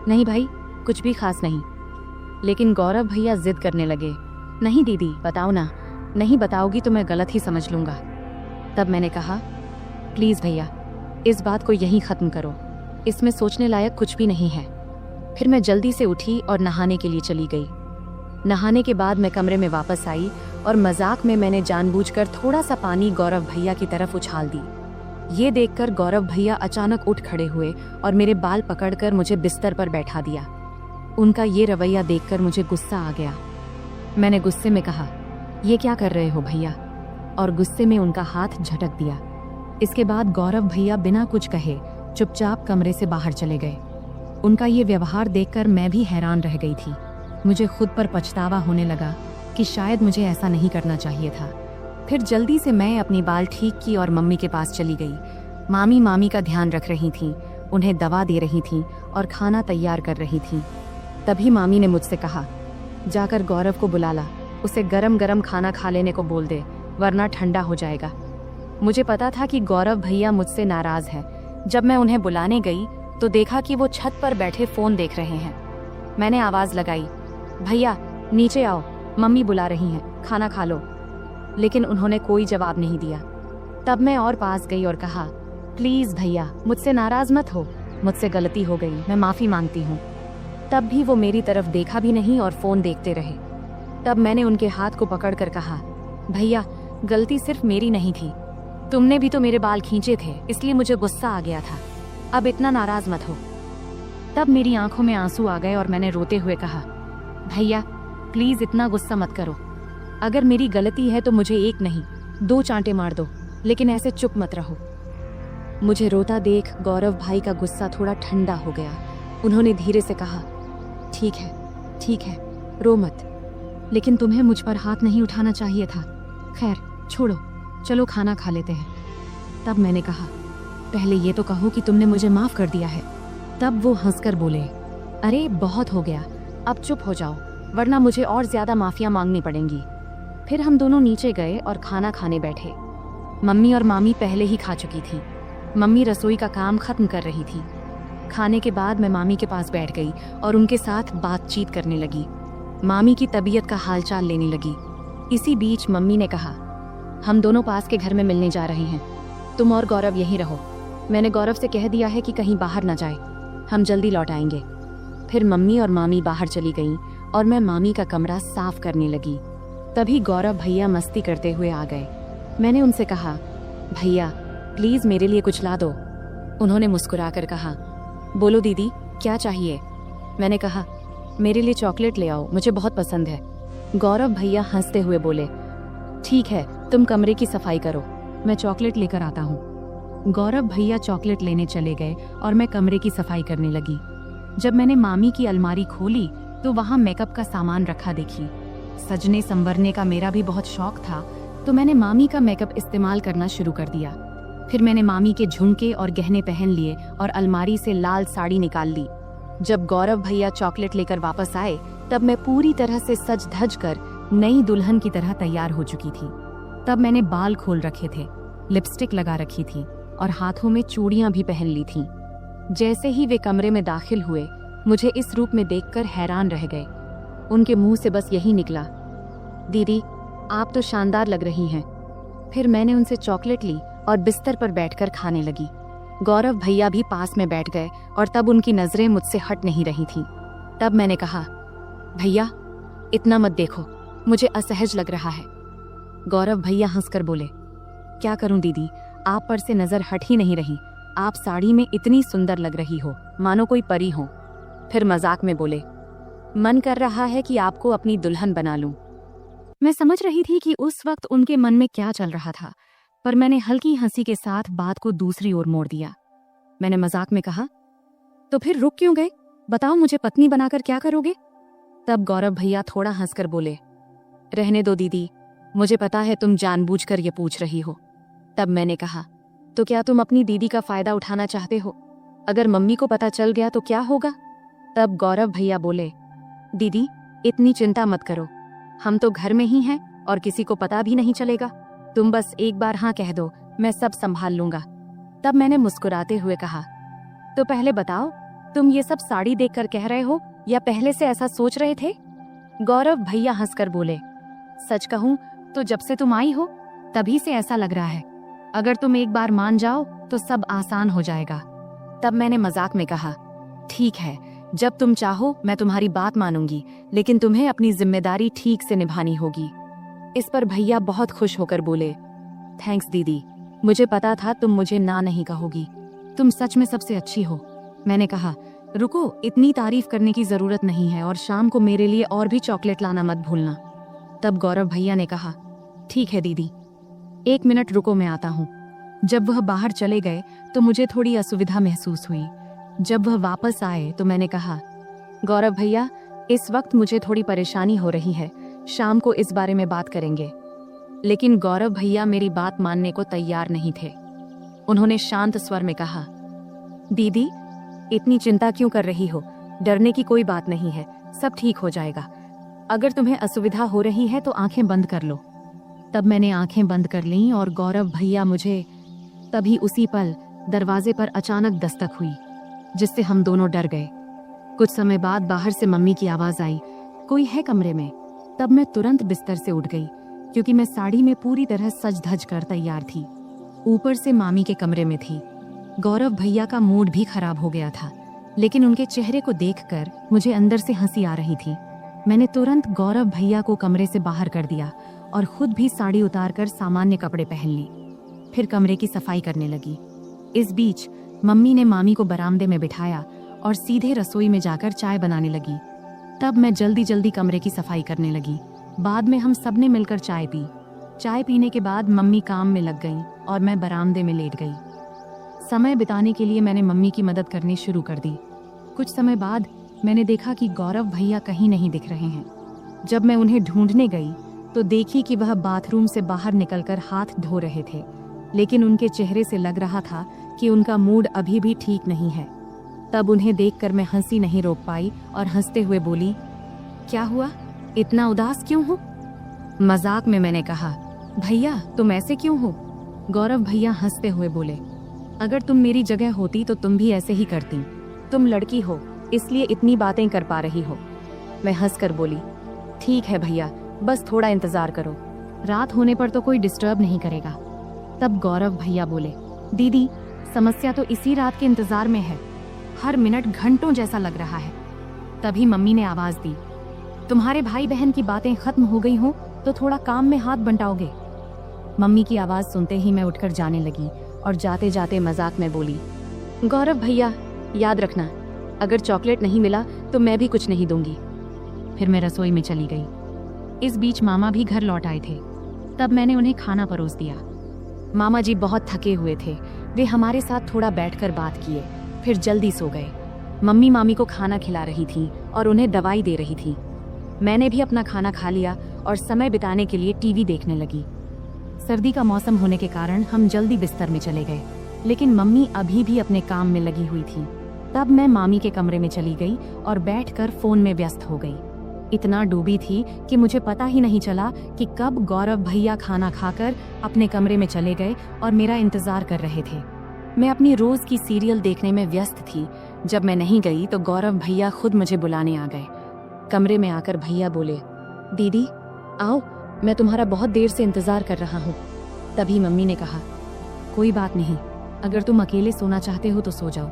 नहीं भाई, कुछ भी खास नहीं। लेकिन गौरव भैया जिद करने लगे, नहीं दीदी बताओ ना, नहीं बताओगी तो मैं गलत ही समझ लूंगा। तब मैंने कहा, प्लीज भैया, इस बात को यहीं खत्म करो, इसमें सोचने लायक कुछ भी नहीं है। फिर मैं जल्दी से उठी और नहाने के लिए चली गई। नहाने के बाद मैं कमरे में वापस आई और मजाक में मैंने जानबूझकर थोड़ा सा पानी गौरव भैया की तरफ उछाल दी। ये देखकर गौरव भैया अचानक उठ खड़े हुए और मेरे बाल पकड़कर मुझे बिस्तर पर बैठा दिया। उनका ये रवैया देखकर मुझे गुस्सा आ गया। मैंने गुस्से में कहा, ये क्या कर रहे हो भैया? और गुस्से में उनका हाथ झटक दिया। इसके बाद गौरव भैया बिना कुछ कहे चुपचाप कमरे से बाहर चले गए। उनका ये व्यवहार देखकर मैं भी हैरान रह गई थी। मुझे खुद पर पछतावा होने लगा कि शायद मुझे ऐसा नहीं करना चाहिए था। फिर जल्दी से मैं अपनी बाल ठीक की और मम्मी के पास चली गई। मामी का ध्यान रख रही थीं। उन्हें दवा दे रही थीं और खाना तैयार कर रही थीं। तभी मामी ने मुझसे कहा, जाकर गौरव को बुला ला, उसे गरम गरम खाना खा लेने को बोल दे, वरना ठंडा हो जाएगा। मुझे पता था कि गौरव भैया मुझसे नाराज है। जब मैं उन्हें बुलाने गई तो देखा कि वो छत पर बैठे फोन देख रहे हैं। मैंने आवाज लगाई, भैया नीचे आओ, मम्मी बुला रही हैं, खाना खा लो। लेकिन उन्होंने कोई जवाब नहीं दिया। तब मैं और पास गई और कहा, प्लीज भैया मुझसे नाराज मत हो, मुझसे गलती हो गई, मैं माफी मांगती हूँ। तब भी वो मेरी तरफ देखा भी नहीं और फोन देखते रहे। तब मैंने उनके हाथ को पकड़कर कहा, भैया गलती सिर्फ मेरी नहीं थी, तुमने भी तो मेरे बाल खींचे थे, इसलिए मुझे गुस्सा आ गया था, अब इतना नाराज मत हो। तब मेरी आंखों में आंसू आ गए और मैंने रोते हुए कहा, भैया प्लीज इतना गुस्सा मत करो, अगर मेरी गलती है तो मुझे एक नहीं 2 चांटे मार दो, लेकिन ऐसे चुप मत रहो। मुझे रोता देख गौरव भाई का गुस्सा थोड़ा ठंडा हो गया। उन्होंने धीरे से कहा, ठीक है, रो मत, लेकिन तुम्हें मुझ पर हाथ नहीं उठाना चाहिए था। खैर छोड़ो, चलो खाना खा लेते हैं। तब मैंने कहा, पहले ये तो कहो कि तुमने मुझे माफ कर दिया है। तब वो हंसकर बोले, अरे बहुत हो गया, अब चुप हो जाओ, वरना मुझे और ज्यादा माफिया मांगनी पड़ेंगी। फिर हम दोनों नीचे गए और खाना खाने बैठे। मम्मी और मामी पहले ही खा चुकी थी। मम्मी रसोई का काम खत्म कर रही थी। खाने के बाद मैं मामी के पास बैठ गई और उनके साथ बातचीत करने लगी। मामी की तबीयत का हालचाल लेने लगी। इसी बीच मम्मी ने कहा, हम दोनों पास के घर में मिलने जा रहे हैं, तुम और गौरव यहीं रहो। मैंने गौरव से कह दिया है कि कहीं बाहर ना जाए, हम जल्दी लौट आएंगे। फिर मम्मी और मामी बाहर चली गईं और मैं मामी का कमरा साफ करने लगी। तभी गौरव भैया मस्ती करते हुए आ गए। मैंने उनसे कहा, भैया प्लीज मेरे लिए कुछ ला दो। उन्होंने मुस्कुराकर कहा, बोलो दीदी क्या चाहिए। मैंने कहा, मेरे लिए चॉकलेट ले आओ, मुझे बहुत पसंद है। गौरव भैया हंसते हुए बोले, ठीक है, तुम कमरे की सफाई करो, मैं चॉकलेट लेकर आता हूँ। गौरव भैया चॉकलेट लेने चले गए और मैं कमरे की सफाई करने लगी। जब मैंने मामी की अलमारी खोली तो वहाँ मेकअप का सामान रखा देखी। सजने संवरने का मेरा भी बहुत शौक था, तो मैंने मामी का मेकअप इस्तेमाल करना शुरू कर दिया। फिर मैंने मामी के झुमके और गहने पहन लिए और अलमारी से लाल साड़ी निकाल ली। जब गौरव भैया चॉकलेट लेकर वापस आए तब मैं पूरी तरह से सज धज कर नई दुल्हन की तरह तैयार हो चुकी थी। तब मैंने बाल खोल रखे थे, लिपस्टिक लगा रखी थी और हाथों में चूड़ियां भी पहन ली थीं। जैसे ही वे कमरे में दाखिल हुए, मुझे इस रूप में देखकर हैरान रह गए। उनके मुंह से बस यही निकला, दीदी आप तो शानदार लग रही हैं। फिर मैंने उनसे चॉकलेट ली और बिस्तर पर बैठकर खाने लगी। गौरव भैया भी पास में बैठ गए और तब उनकी नजरें मुझसे हट नहीं रही थीं। तब मैंने कहा, भैया इतना मत देखो, मुझे असहज लग रहा है। गौरव भैया हंसकर बोले, क्या करूं दीदी, आप पर से नजर हट ही नहीं रही, आप साड़ी में इतनी सुंदर लग रही हो, मानो कोई परी हो। फिर मजाक में बोले, मन कर रहा है कि आपको अपनी दुल्हन बना लूं। मैं समझ रही थी कि उस वक्त उनके मन में क्या चल रहा था, पर मैंने हल्की हंसी के साथ बात को दूसरी ओर मोड़ दिया। मैंने मजाक में कहा, तो फिर रुक क्यों गए, बताओ मुझे पत्नी बनाकर क्या करोगे। तब गौरव भैया थोड़ा हंसकर बोले, रहने दो दीदी, मुझे पता है तुम जानबूझकर ये पूछ रही हो। तब मैंने कहा, तो क्या तुम अपनी दीदी का फायदा उठाना चाहते हो, अगर मम्मी को पता चल गया तो क्या होगा। तब गौरव भैया बोले, दीदी इतनी चिंता मत करो, हम तो घर में ही हैं और किसी को पता भी नहीं चलेगा, तुम बस एक बार हाँ कह दो, मैं सब संभाल लूंगा। तब मैंने मुस्कुराते हुए कहा, तो पहले बताओ तुम ये सब साड़ी देखकर कह रहे हो या पहले से ऐसा सोच रहे थे। गौरव भैया हंसकर बोले, सच कहूं तो जब से तुम आई हो तभी से ऐसा लग रहा है, अगर तुम एक बार मान जाओ तो सब आसान हो जाएगा। तब मैंने मजाक में कहा, ठीक है, जब तुम चाहो मैं तुम्हारी बात मानूंगी, लेकिन तुम्हें अपनी जिम्मेदारी ठीक से निभानी होगी। इस पर भैया बहुत खुश होकर बोले, थैंक्स दीदी, मुझे पता था तुम मुझे ना नहीं कहोगी, तुम सच में सबसे अच्छी हो। मैंने कहा, रुको, इतनी तारीफ करने की जरूरत नहीं है और शाम को मेरे लिए और भी चॉकलेट लाना मत भूलना। तब गौरव भैया ने कहा, ठीक है दीदी, 1 मिनट रुको, मैं आता हूँ। जब वह बाहर चले गए तो मुझे थोड़ी असुविधा महसूस हुई। जब वह वापस आए तो मैंने कहा, गौरव भैया इस वक्त मुझे थोड़ी परेशानी हो रही है, शाम को इस बारे में बात करेंगे। लेकिन गौरव भैया मेरी बात मानने को तैयार नहीं थे। उन्होंने शांत स्वर में कहा, दीदी, इतनी चिंता क्यों कर रही हो? डरने की कोई बात नहीं है, सब ठीक हो जाएगा। अगर तुम्हें असुविधा हो रही है तो आंखें बंद कर लो। तब मैंने आंखें बंद कर लीं और गौरव भैया मुझे तभी उसी पल दरवाजे पर अचानक दस्तक हुई, जिससे हम दोनों डर गए। कुछ समय बाद बाहर से मम्मी की आवाज आई, कोई है कमरे में? तब मैं तुरंत बिस्तर से उठ गई, क्योंकि मैं साड़ी में पूरी तरह सज धज कर तैयार थी। ऊपर से मामी के कमरे में थी। गौरव भैया का मूड भी खराब हो गया था, लेकिन उनके चेहरे को देखकर मुझे अंदर से हंसी आ रही थी। मैंने तुरंत गौरव भैया को कमरे से बाहर कर दिया और खुद भी साड़ी उतारकर सामान्य कपड़े पहन ली। फिर कमरे की सफाई करने लगी। इस बीच मम्मी ने मामी को बरामदे में बिठाया और सीधे रसोई में जाकर चाय बनाने लगी। तब मैं जल्दी जल्दी कमरे की सफाई करने लगी। बाद में हम सबने मिलकर चाय पी। चाय पीने के बाद मम्मी काम में लग गईं और मैं बरामदे में लेट गई। समय बिताने के लिए मैंने मम्मी की मदद करनी शुरू कर दी। कुछ समय बाद मैंने देखा कि गौरव भैया कहीं नहीं दिख रहे हैं। जब मैं उन्हें ढूंढने गई तो देखी कि वह बाथरूम से बाहर निकलकर हाथ धो रहे थे, लेकिन उनके चेहरे से लग रहा था कि उनका मूड अभी भी ठीक नहीं है। तब उन्हें देखकर मैं हंसी नहीं रोक पाई और हंसते हुए बोली, क्या हुआ, इतना उदास क्यों हो? मजाक में मैंने कहा, भैया तुम ऐसे क्यों हो? गौरव भैया हंसते हुए बोले, अगर तुम मेरी जगह होती तो तुम भी ऐसे ही करती। तुम लड़की हो, इसलिए इतनी बातें कर पा रही हो। मैं हंसकर बोली, ठीक है भैया, बस थोड़ा इंतजार करो, रात होने पर तो कोई डिस्टर्ब नहीं करेगा। तब गौरव भैया बोले, दीदी समस्या तो इसी रात के इंतजार में है, हर मिनट घंटों जैसा लग रहा है। तभी मम्मी ने आवाज दी, तुम्हारे भाई बहन की बातें खत्म हो गई हो तो थोड़ा काम में हाथ बंटाओगे? मम्मी की आवाज सुनते ही मैं उठकर जाने लगी और जाते जाते मजाक में बोली, गौरव भैया याद रखना, अगर चॉकलेट नहीं मिला तो मैं भी कुछ नहीं दूंगी। फिर मैं रसोई में चली गई। इस बीच मामा भी घर लौट आए थे। तब मैंने उन्हें खाना परोस दिया। मामा जी बहुत थके हुए थे, वे हमारे साथ थोड़ा बैठकर बात किए, फिर जल्दी सो गए। मम्मी मामी को खाना खिला रही थी और उन्हें दवाई दे रही थी। मैंने भी अपना खाना खा लिया और समय बिताने के लिए टीवी देखने लगी। सर्दी का मौसम होने के कारण हम जल्दी बिस्तर में चले गए, लेकिन मम्मी अभी भी अपने काम में लगी हुई थी। तब मैं मामी के कमरे में चली गई और बैठकर फोन में व्यस्त हो गई। इतना डूबी थी कि मुझे पता ही नहीं चला कि कब गौरव भैया खाना खाकर अपने कमरे में चले गए और मेरा इंतजार कर रहे थे। मैं अपनी रोज की सीरियल देखने में व्यस्त थी। जब मैं नहीं गई तो गौरव भैया खुद मुझे बुलाने आ गए। कमरे में आकर भैया बोले, दीदी आओ, मैं तुम्हारा बहुत देर से इंतजार कर रहा हूँ। तभी मम्मी ने कहा, कोई बात नहीं, अगर तुम अकेले सोना चाहते हो तो सो जाओ,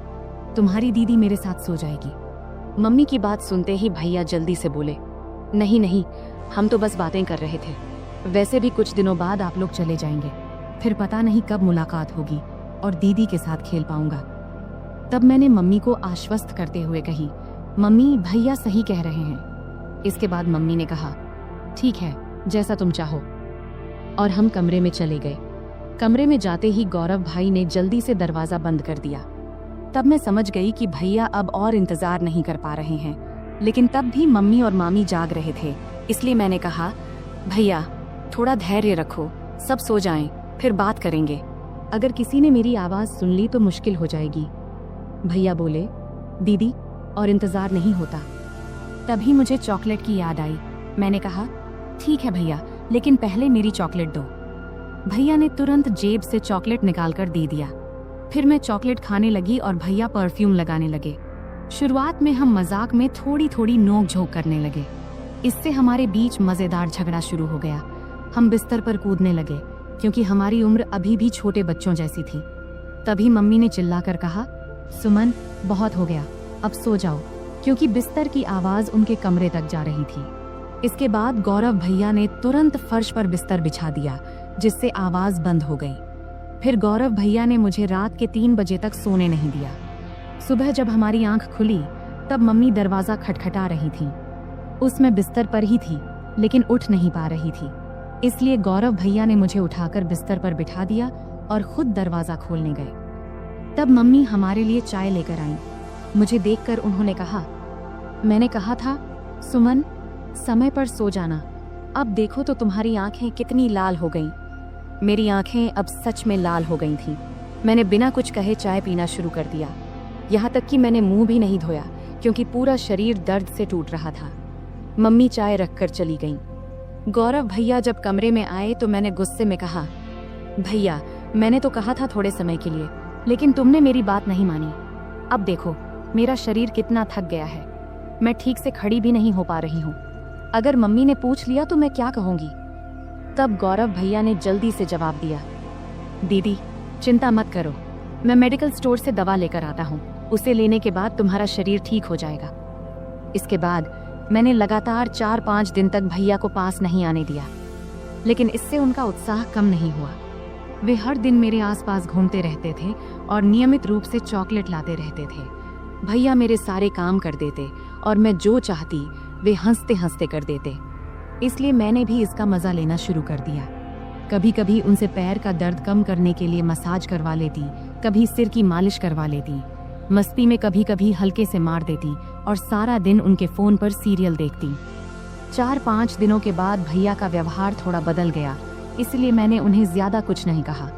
तुम्हारी दीदी मेरे साथ सो जाएगी। मम्मी की बात सुनते ही भैया जल्दी से बोले, नहीं नहीं, हम तो बस बातें कर रहे थे, वैसे भी कुछ दिनों बाद आप लोग चले जाएंगे, फिर पता नहीं कब मुलाकात होगी और दीदी के साथ खेल पाऊंगा। तब मैंने मम्मी को आश्वस्त करते हुए कही, मम्मी भैया सही कह रहे हैं। इसके बाद मम्मी ने कहा, ठीक है, जैसा तुम चाहो, और हम कमरे में चले गए। कमरे में जाते ही गौरव भाई ने जल्दी से दरवाजा बंद कर दिया। तब मैं समझ गई कि भैया अब और इंतजार नहीं कर पा रहे हैं, लेकिन तब भी मम्मी और मामी जाग रहे थे, इसलिए मैंने कहा, भैया थोड़ा धैर्य रखो, सब सो जाएं, फिर बात करेंगे। अगर किसी ने मेरी आवाज सुन ली तो मुश्किल हो जाएगी। भैया बोले, दीदी और इंतजार नहीं होता। तभी मुझे चॉकलेट की याद आई। मैंने कहा, ठीक है भैया, लेकिन पहले मेरी चॉकलेट दो। भैया ने तुरंत जेब से चॉकलेट निकालकर दे दिया। फिर मैं चॉकलेट खाने लगी और भैया परफ्यूम लगाने लगे। शुरुआत में हम मजाक में थोड़ी थोड़ी नोक झोंक करने लगे। इससे हमारे बीच मजेदार झगड़ा शुरू हो गया। हम बिस्तर पर कूदने लगे, क्योंकि हमारी उम्र अभी भी छोटे बच्चों जैसी थी। तभी मम्मी ने चिल्लाकर कहा, सुमन बहुत हो गया, अब सो जाओ, क्योंकि बिस्तर की आवाज उनके कमरे तक जा रही थी। इसके बाद गौरव भैया ने तुरंत फर्श पर बिस्तर बिछा दिया, जिससे आवाज बंद हो गई। फिर गौरव भैया ने मुझे रात के 3 बजे तक सोने नहीं दिया। सुबह जब हमारी आंख खुली तब मम्मी दरवाजा खटखटा रही थी। उसमें बिस्तर पर ही थी, लेकिन उठ नहीं पा रही थी, इसलिए गौरव भैया ने मुझे उठाकर बिस्तर पर बिठा दिया और खुद दरवाजा खोलने गए। तब मम्मी हमारे लिए चाय लेकर आईं। मुझे देखकर उन्होंने कहा, मैंने कहा था सुमन समय पर सो जाना, अब देखो तो तुम्हारी आंखें कितनी लाल हो गईं। मेरी आंखें अब सच में लाल हो गई थीं। मैंने बिना कुछ कहे चाय पीना शुरू कर दिया। यहाँ तक कि मैंने मुंह भी नहीं धोया क्योंकि पूरा शरीर दर्द से टूट रहा था। मम्मी चाय रखकर चली गईं। गौरव भैया जब कमरे में आए तो मैंने गुस्से में कहा, भैया मैंने तो कहा था थोड़े समय के लिए, लेकिन तुमने मेरी बात नहीं मानी। अब देखो मेरा शरीर कितना थक गया है, मैं ठीक से खड़ी भी नहीं हो पा रही हूँ। अगर मम्मी ने पूछ लिया तो मैं क्या कहूँगी? तब गौरव भैया ने जल्दी से जवाब दिया, दीदी चिंता मत करो, मैं मेडिकल स्टोर से दवा लेकर आता हूँ, उसे लेने के बाद तुम्हारा शरीर ठीक हो जाएगा। इसके बाद मैंने लगातार 4-5 दिन तक भैया को पास नहीं आने दिया, लेकिन इससे उनका उत्साह कम नहीं हुआ। वे हर दिन मेरे आसपास घूमते रहते थे और नियमित रूप से चॉकलेट लाते रहते थे। भैया मेरे सारे काम कर देते और मैं जो चाहती वे हंसते हंसते कर देते। इसलिए मैंने भी इसका मजा लेना शुरू कर दिया। कभी कभी उनसे पैर का दर्द कम करने के लिए मसाज करवा लेती, कभी सिर की मालिश करवा लेती, मस्ती में कभी कभी हल्के से मार देती और सारा दिन उनके फोन पर सीरियल देखती। 4-5 दिनों के बाद भैया का व्यवहार थोड़ा बदल गया, इसलिए मैंने उन्हें ज्यादा कुछ नहीं कहा।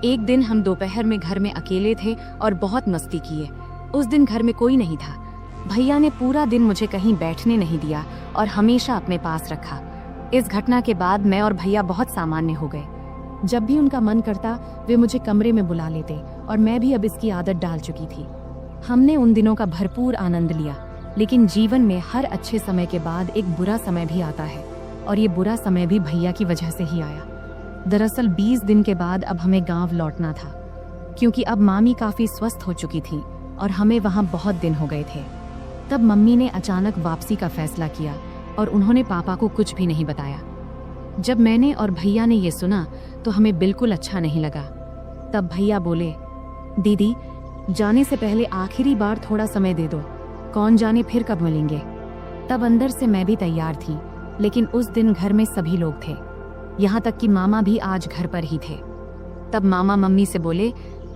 एक दिन हम दोपहर में घर में अकेले थे और बहुत मस्ती किए। उस दिन घर में कोई नहीं था। भैया ने पूरा दिन मुझे कहीं बैठने नहीं दिया और हमेशा अपने पास रखा। इस घटना के बाद मैं और भैया बहुत सामान्य हो गए। जब भी उनका मन करता वे मुझे कमरे में बुला लेते और मैं भी अब इसकी आदत डाल चुकी थी। हमने उन दिनों का भरपूर आनंद लिया, लेकिन जीवन में हर अच्छे समय के बाद एक बुरा समय भी आता है और ये बुरा समय भी भैया की वजह से ही आया। दरअसल 20 दिन के बाद अब हमें गांव लौटना था, क्योंकि अब मामी काफी स्वस्थ हो चुकी थी और हमें वहां बहुत दिन हो गए थे। तब मम्मी ने अचानक वापसी का फैसला किया और उन्होंने पापा को कुछ भी नहीं बताया। जब मैंने और भैया ने ये सुना तो हमें बिल्कुल अच्छा नहीं लगा। तब भैया बोले, दीदी जाने से पहले आखिरी बार थोड़ा समय दे दो, कौन जाने फिर कब मिलेंगे। तब अंदर से मैं भी तैयार थी, लेकिन उस दिन घर में सभी लोग थे, यहाँ तक कि मामा भी आज घर पर ही थे। तब मामा मम्मी से बोले,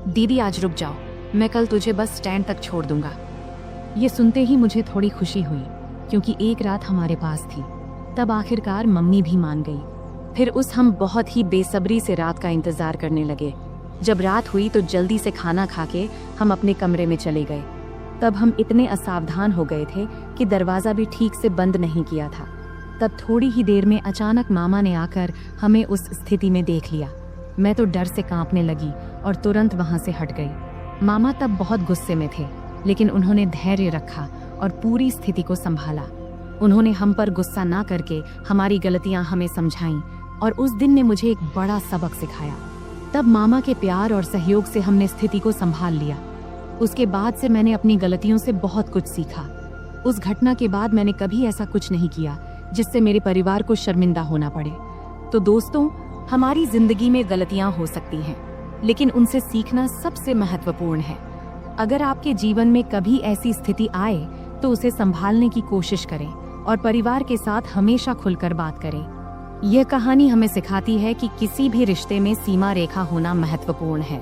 दीदी आज रुक जाओ, मैं कल तुझे बस स्टैंड तक छोड़ दूंगा। ये सुनते ही मुझे थोड़ी खुशी हुई, क्योंकि एक रात हमारे पास थी। तब आखिरकार मम्मी भी मान गई। फिर हम बहुत ही बेसब्री से रात का इंतजार करने लगे। जब रात हुई तो जल्दी से खाना खा के हम अपने कमरे में चले गए। तब हम इतने असावधान हो गए थे कि दरवाजा भी ठीक से बंद नहीं किया था। तब थोड़ी ही देर में अचानक मामा ने आकर हमें उस स्थिति में देख लिया। मैं तो डर से कांपने लगी और तुरंत वहां से हट गई। मामा तब बहुत गुस्से में थे, लेकिन उन्होंने धैर्य रखा और पूरी स्थिति को संभाला। उन्होंने हम पर गुस्सा ना करके हमारी गलतियां हमें समझाईं और उस दिन ने मुझे एक बड़ा सबक सिखाया। तब मामा के प्यार और सहयोग से हमने स्थिति को संभाल लिया। उसके बाद से मैंने अपनी गलतियों से बहुत कुछ सीखा। उस घटना के बाद मैंने कभी ऐसा कुछ नहीं किया जिससे मेरे परिवार को शर्मिंदा होना पड़े। तो दोस्तों, हमारी जिंदगी में गलतियां हो सकती हैं, लेकिन उनसे सीखना सबसे महत्वपूर्ण है। अगर आपके जीवन में कभी ऐसी स्थिति आए तो उसे संभालने की कोशिश करें और परिवार के साथ हमेशा खुलकर बात करें। यह कहानी हमें सिखाती है कि किसी भी रिश्ते में सीमा रेखा होना महत्वपूर्ण है।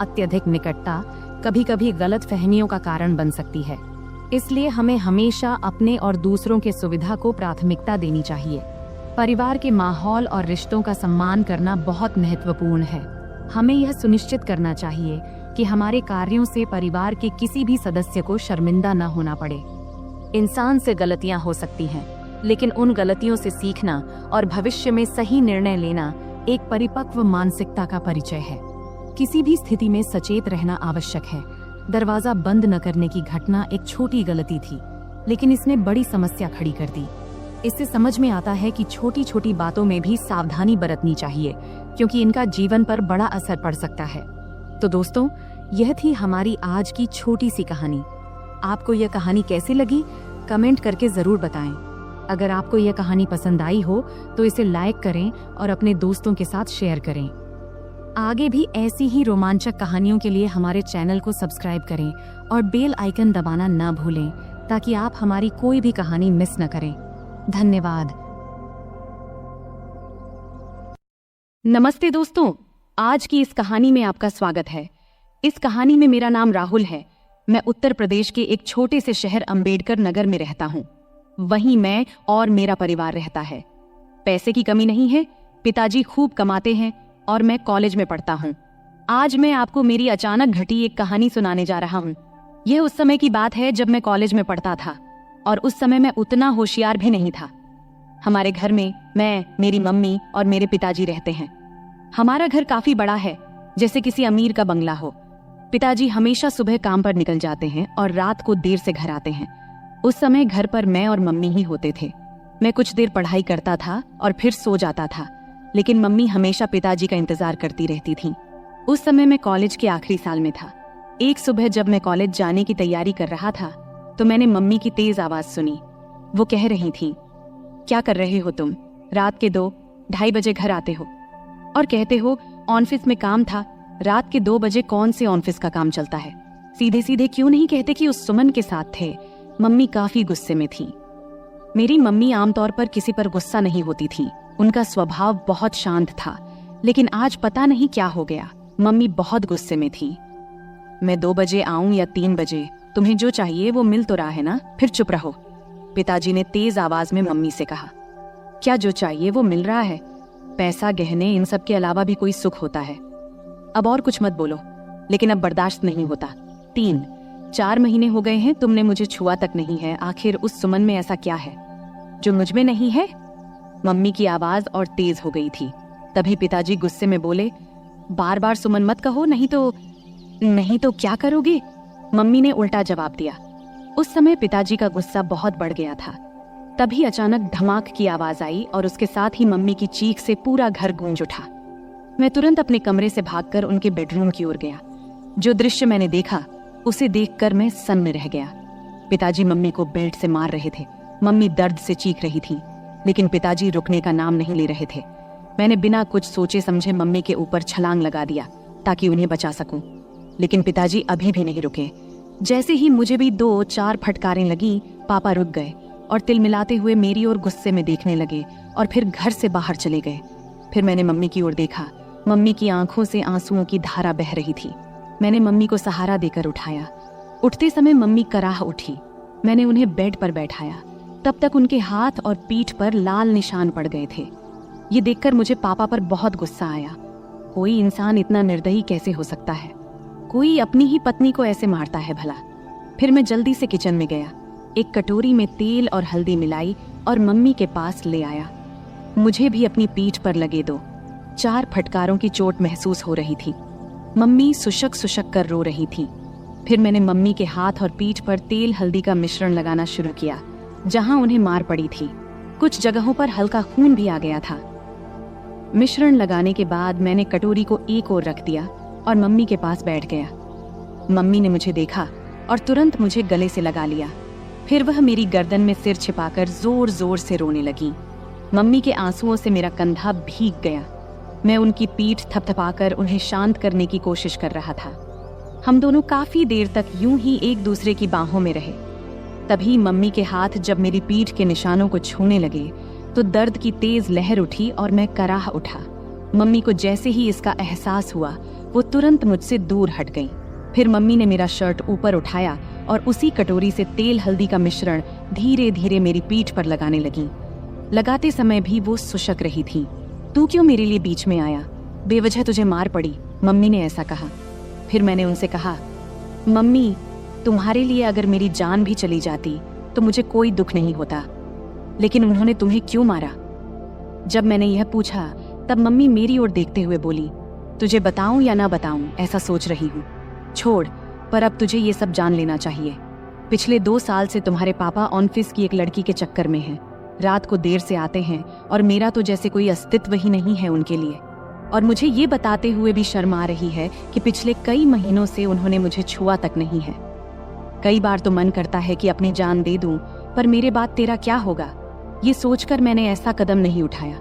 अत्यधिक निकटता कभी कभी गलत फहमियों का कारण बन सकती है, इसलिए हमें हमेशा अपने और दूसरों के सुविधा को प्राथमिकता देनी चाहिए। परिवार के माहौल और रिश्तों का सम्मान करना बहुत महत्वपूर्ण है। हमें यह सुनिश्चित करना चाहिए कि हमारे कार्यों से परिवार के किसी भी सदस्य को शर्मिंदा न होना पड़े। इंसान से गलतियां हो सकती हैं, लेकिन उन गलतियों से सीखना और भविष्य में सही निर्णय लेना एक परिपक्व मानसिकता का परिचय है। किसी भी स्थिति में सचेत रहना आवश्यक है। दरवाजा बंद न करने की घटना एक छोटी गलती थी, लेकिन इसने बड़ी समस्या खड़ी कर दी। इससे समझ में आता है कि छोटी छोटी बातों में भी सावधानी बरतनी चाहिए, क्योंकि इनका जीवन पर बड़ा असर पड़ सकता है। तो दोस्तों, यह थी हमारी आज की छोटी सी कहानी। आपको यह कहानी कैसी लगी, कमेंट करके जरूर बताएं। अगर आपको यह कहानी पसंद आई हो तो इसे लाइक करें और अपने दोस्तों के साथ शेयर करें। आगे भी ऐसी ही रोमांचक कहानियों के लिए हमारे चैनल को सब्सक्राइब करें और बेल आइकन दबाना न भूलें, ताकि आप हमारी कोई भी कहानी मिस न करें। धन्यवाद। नमस्ते दोस्तों, आज की इस कहानी में आपका स्वागत है। इस कहानी में मेरा नाम राहुल है। मैं उत्तर प्रदेश के एक छोटे से शहर अंबेडकर नगर में रहता हूँ। वहीं मैं और मेरा परिवार रहता है। पैसे की कमी नहीं है, पिताजी खूब कमाते हैं और मैं कॉलेज में पढ़ता हूँ। आज मैं आपको मेरी अचानक घटी एक कहानी सुनाने जा रहा हूँ। यह उस समय की बात है जब मैं कॉलेज में पढ़ता था, और उस समय मैं उतना होशियार भी नहीं था। हमारे घर में मैं, मेरी मम्मी और मेरे पिताजी रहते हैं। हमारा घर काफी बड़ा है, जैसे किसी अमीर का बंगला हो। पिताजी हमेशा सुबह काम पर निकल जाते हैं और रात को देर से घर आते हैं। उस समय घर पर मैं और मम्मी ही होते थे। मैं कुछ देर पढ़ाई करता था और फिर सो जाता था, लेकिन मम्मी हमेशा पिताजी का इंतजार करती रहती थी। उस समय मैं कॉलेज के आखिरी साल में था। एक सुबह जब मैं कॉलेज जाने की तैयारी कर रहा था तो मैंने मम्मी की तेज आवाज सुनी। वो कह रही थी, क्या कर रहे हो तुम? रात के 2-2:30 बजे घर आते हो और कहते हो ऑफिस में काम था। रात के 2 बजे कौन से ऑफिस का काम चलता है? सीधे सीधे क्यों नहीं कहते कि उस सुमन के साथ थे? मम्मी काफी गुस्से में थी। मेरी मम्मी आमतौर पर किसी पर गुस्सा नहीं होती थी। उनका स्वभाव बहुत शांत था, लेकिन आज पता नहीं क्या हो गया, मम्मी बहुत गुस्से में थी। मैं 2 बजे आऊं या 3 बजे, तुम्हें जो चाहिए वो मिल तो रहा है ना, फिर चुप रहो। पिताजी ने तेज आवाज में मम्मी से कहा। क्या जो चाहिए वो मिल रहा है? पैसा, गहने, इन सब के अलावा भी कोई सुख होता है? अब और कुछ मत बोलो, लेकिन अब बर्दाश्त नहीं होता। 3-4 महीने हो गए हैं तुमने मुझे छुआ तक नहीं है। आखिर उस सुमन में ऐसा क्या है जो मुझ में नहीं है? मम्मी की आवाज और तेज हो गई थी। तभी पिताजी गुस्से में बोले, बार बार सुमन मत कहो, नहीं तो क्या करोगे? मम्मी ने उल्टा जवाब दिया। उस समय पिताजी का गुस्सा बहुत बढ़ गया था। तभी अचानक धमाक की आवाज आई और उसके साथ ही मम्मी की चीख से पूरा घर गूंज उठा। मैं तुरंत अपने कमरे से भागकर उनके बेडरूम की ओर गया। जो दृश्य मैंने देखा उसे देखकर मैं सन्न रह गया। पिताजी मम्मी को बेल्ट से मार रहे थे। मम्मी दर्द से चीख रही थी, लेकिन पिताजी रुकने का नाम नहीं ले रहे थे। मैंने बिना कुछ सोचे समझे मम्मी के ऊपर छलांग लगा दिया ताकि उन्हें बचा सकूं, लेकिन पिताजी अभी भी नहीं रुके। जैसे ही मुझे भी 2-4 फटकारें लगी, पापा रुक गए और तिलमिलाते हुए मेरी ओर गुस्से में देखने लगे और फिर घर से बाहर चले गए। फिर मैंने मम्मी की ओर देखा। मम्मी की आंखों से आंसुओं की धारा बह रही थी। मैंने मम्मी को सहारा देकर उठाया। उठते समय मम्मी कराह उठी। मैंने उन्हें बेड पर बैठाया। तब तक उनके हाथ और पीठ पर लाल निशान पड़ गए थे। ये देखकर मुझे पापा पर बहुत गुस्सा आया। कोई इंसान इतना निर्दयी कैसे हो सकता है? कोई अपनी ही पत्नी को ऐसे मारता है भला? फिर मैं जल्दी से किचन में गया, एक कटोरी में तेल और हल्दी मिलाई और मम्मी के पास ले आया। मुझे भी अपनी पीठ पर लगे 2-4 फटकारों की चोट महसूस हो रही थी। मम्मी सुशक सुशक कर रो रही थी। फिर मैंने मम्मी के हाथ और पीठ पर तेल हल्दी का मिश्रण लगाना शुरू किया, जहां उन्हें मार पड़ी थी। कुछ जगहों पर हल्का खून भी आ गया था। मिश्रण लगाने के बाद मैंने कटोरी को एक ओर रख दिया और मम्मी के पास बैठ गया। मम्मी ने मुझे देखा और तुरंत मुझे गले से लगा लिया। फिर वह मेरी गर्दन में सिर छिपाकर जोर जोर से रोने लगी। मम्मी के आंसुओं से मेरा कंधा भीग गया। मैं उनकी पीठ थपथपाकर उन्हें शांत करने की कोशिश कर रहा था। हम दोनों काफी देर तक यूं ही एक दूसरे की बाहों में रहे। तभी मम्मी के हाथ जब मेरी पीठ के निशानों को छूने लगे तो दर्द की तेज लहर उठी और मैं कराह उठा। मम्मी को जैसे ही इसका एहसास हुआ वो तुरंत मुझसे दूर हट गई। फिर मम्मी ने मेरा शर्ट ऊपर उठाया और उसी कटोरी से तेल हल्दी का मिश्रण धीरे धीरे मेरी पीठ पर लगाने लगी। लगाते समय भी वो सुशक रही थी। तू क्यों मेरे लिए बीच में आया? बेवजह तुझे मार पड़ी, मम्मी ने ऐसा कहा। फिर मैंने उनसे कहा, मम्मी, तुम्हारे लिए अगर मेरी जान भी चली जाती तो मुझे कोई दुख नहीं होता, लेकिन उन्होंने तुम्हें क्यों मारा? जब मैंने यह पूछा तब मम्मी मेरी ओर देखते हुए बोली, तुझे बताऊं या ना बताऊं ऐसा सोच रही हूँ। छोड़, पर अब तुझे ये सब जान लेना चाहिए। पिछले 2 साल से तुम्हारे पापा ऑफिस की एक लड़की के चक्कर में हैं। रात को देर से आते हैं और मेरा तो जैसे कोई अस्तित्व ही नहीं है उनके लिए। और मुझे ये बताते हुए भी शर्म आ रही है कि पिछले कई महीनों से उन्होंने मुझे छुआ तक नहीं है। कई बार तो मन करता है कि अपनी जान दे दूं, पर मेरे बाद तेरा क्या होगा, ये सोचकर मैंने ऐसा कदम नहीं उठाया।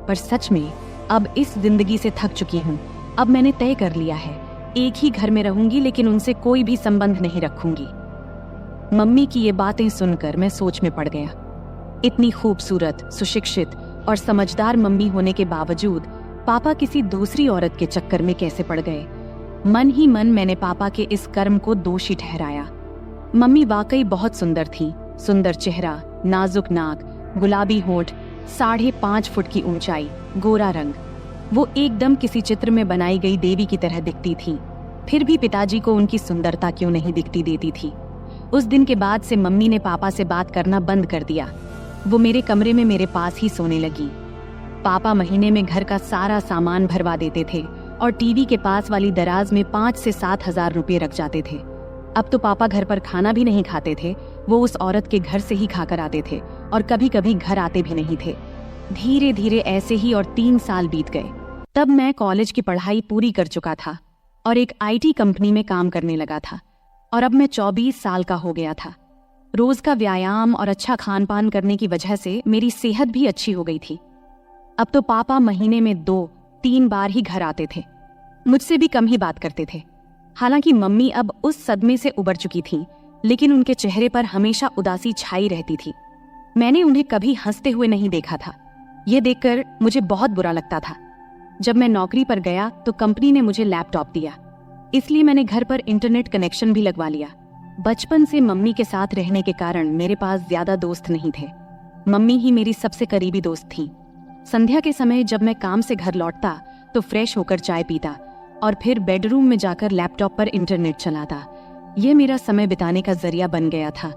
पर सच में अब इस जिंदगी से थक चुकी हूँ। अब मैंने तय कर लिया है, एक ही घर में रहूंगी, लेकिन उनसे कोई भी संबंध नहीं रखूंगी। मम्मी की ये बातें सुनकर मैं सोच में पड़ गया। इतनी खूबसूरत, सुशिक्षित और समझदार मम्मी होने के बावजूद पापा किसी दूसरी औरत के चक्कर में कैसे पड़ गए? मन ही मन मैंने पापा के इस कर्म को दोषी ठहराया। मम्मी वाकई बहुत सुंदर थी। सुंदर चेहरा, नाजुक नाक, गुलाबी होंठ, 5.5 फुट की ऊंचाई, गोरा रंग। वो एकदम किसी चित्र में बनाई गई देवी की तरह दिखती थी। फिर भी पिताजी को उनकी सुंदरता क्यों नहीं दिखती देती थी। उस दिन के बाद से मम्मी ने पापा से बात करना बंद कर दिया। वो मेरे कमरे में मेरे पास ही सोने लगी। पापा महीने में घर का सारा सामान भरवा देते थे और टीवी के पास वाली दराज में 5 से 7 हजार रुपये रख जाते थे। अब तो पापा घर पर खाना भी नहीं खाते थे, वो उस औरत के घर से ही खाकर आते थे और कभी कभी घर आते भी नहीं थे। धीरे धीरे ऐसे ही और 3 साल बीत गए। तब मैं कॉलेज की पढ़ाई पूरी कर चुका था और एक IT कंपनी में काम करने लगा था और अब मैं 24 साल का हो गया था। रोज का व्यायाम और अच्छा खान पान करने की वजह से मेरी सेहत भी अच्छी हो गई थी। अब तो पापा महीने में 2-3 बार ही घर आते थे, मुझसे भी कम ही बात करते थे। हालांकि मम्मी अब उस सदमे से उबर चुकी थी, लेकिन उनके चेहरे पर हमेशा उदासी छाई रहती थी। मैंने उन्हें कभी हंसते हुए नहीं देखा था। यह देखकर मुझे बहुत बुरा लगता था। जब मैं नौकरी पर गया तो कंपनी ने मुझे लैपटॉप दिया, इसलिए मैंने घर पर इंटरनेट कनेक्शन भी लगवा लिया। बचपन से मम्मी के साथ रहने के कारण मेरे पास ज्यादा दोस्त नहीं थे। मम्मी ही मेरी सबसे करीबी दोस्त थी। संध्या के समय जब मैं काम से घर लौटता तो फ्रेश होकर चाय पीता और फिर बेडरूम में जाकर लैपटॉप पर इंटरनेट चलाता। यह मेरा समय बिताने का जरिया बन गया था।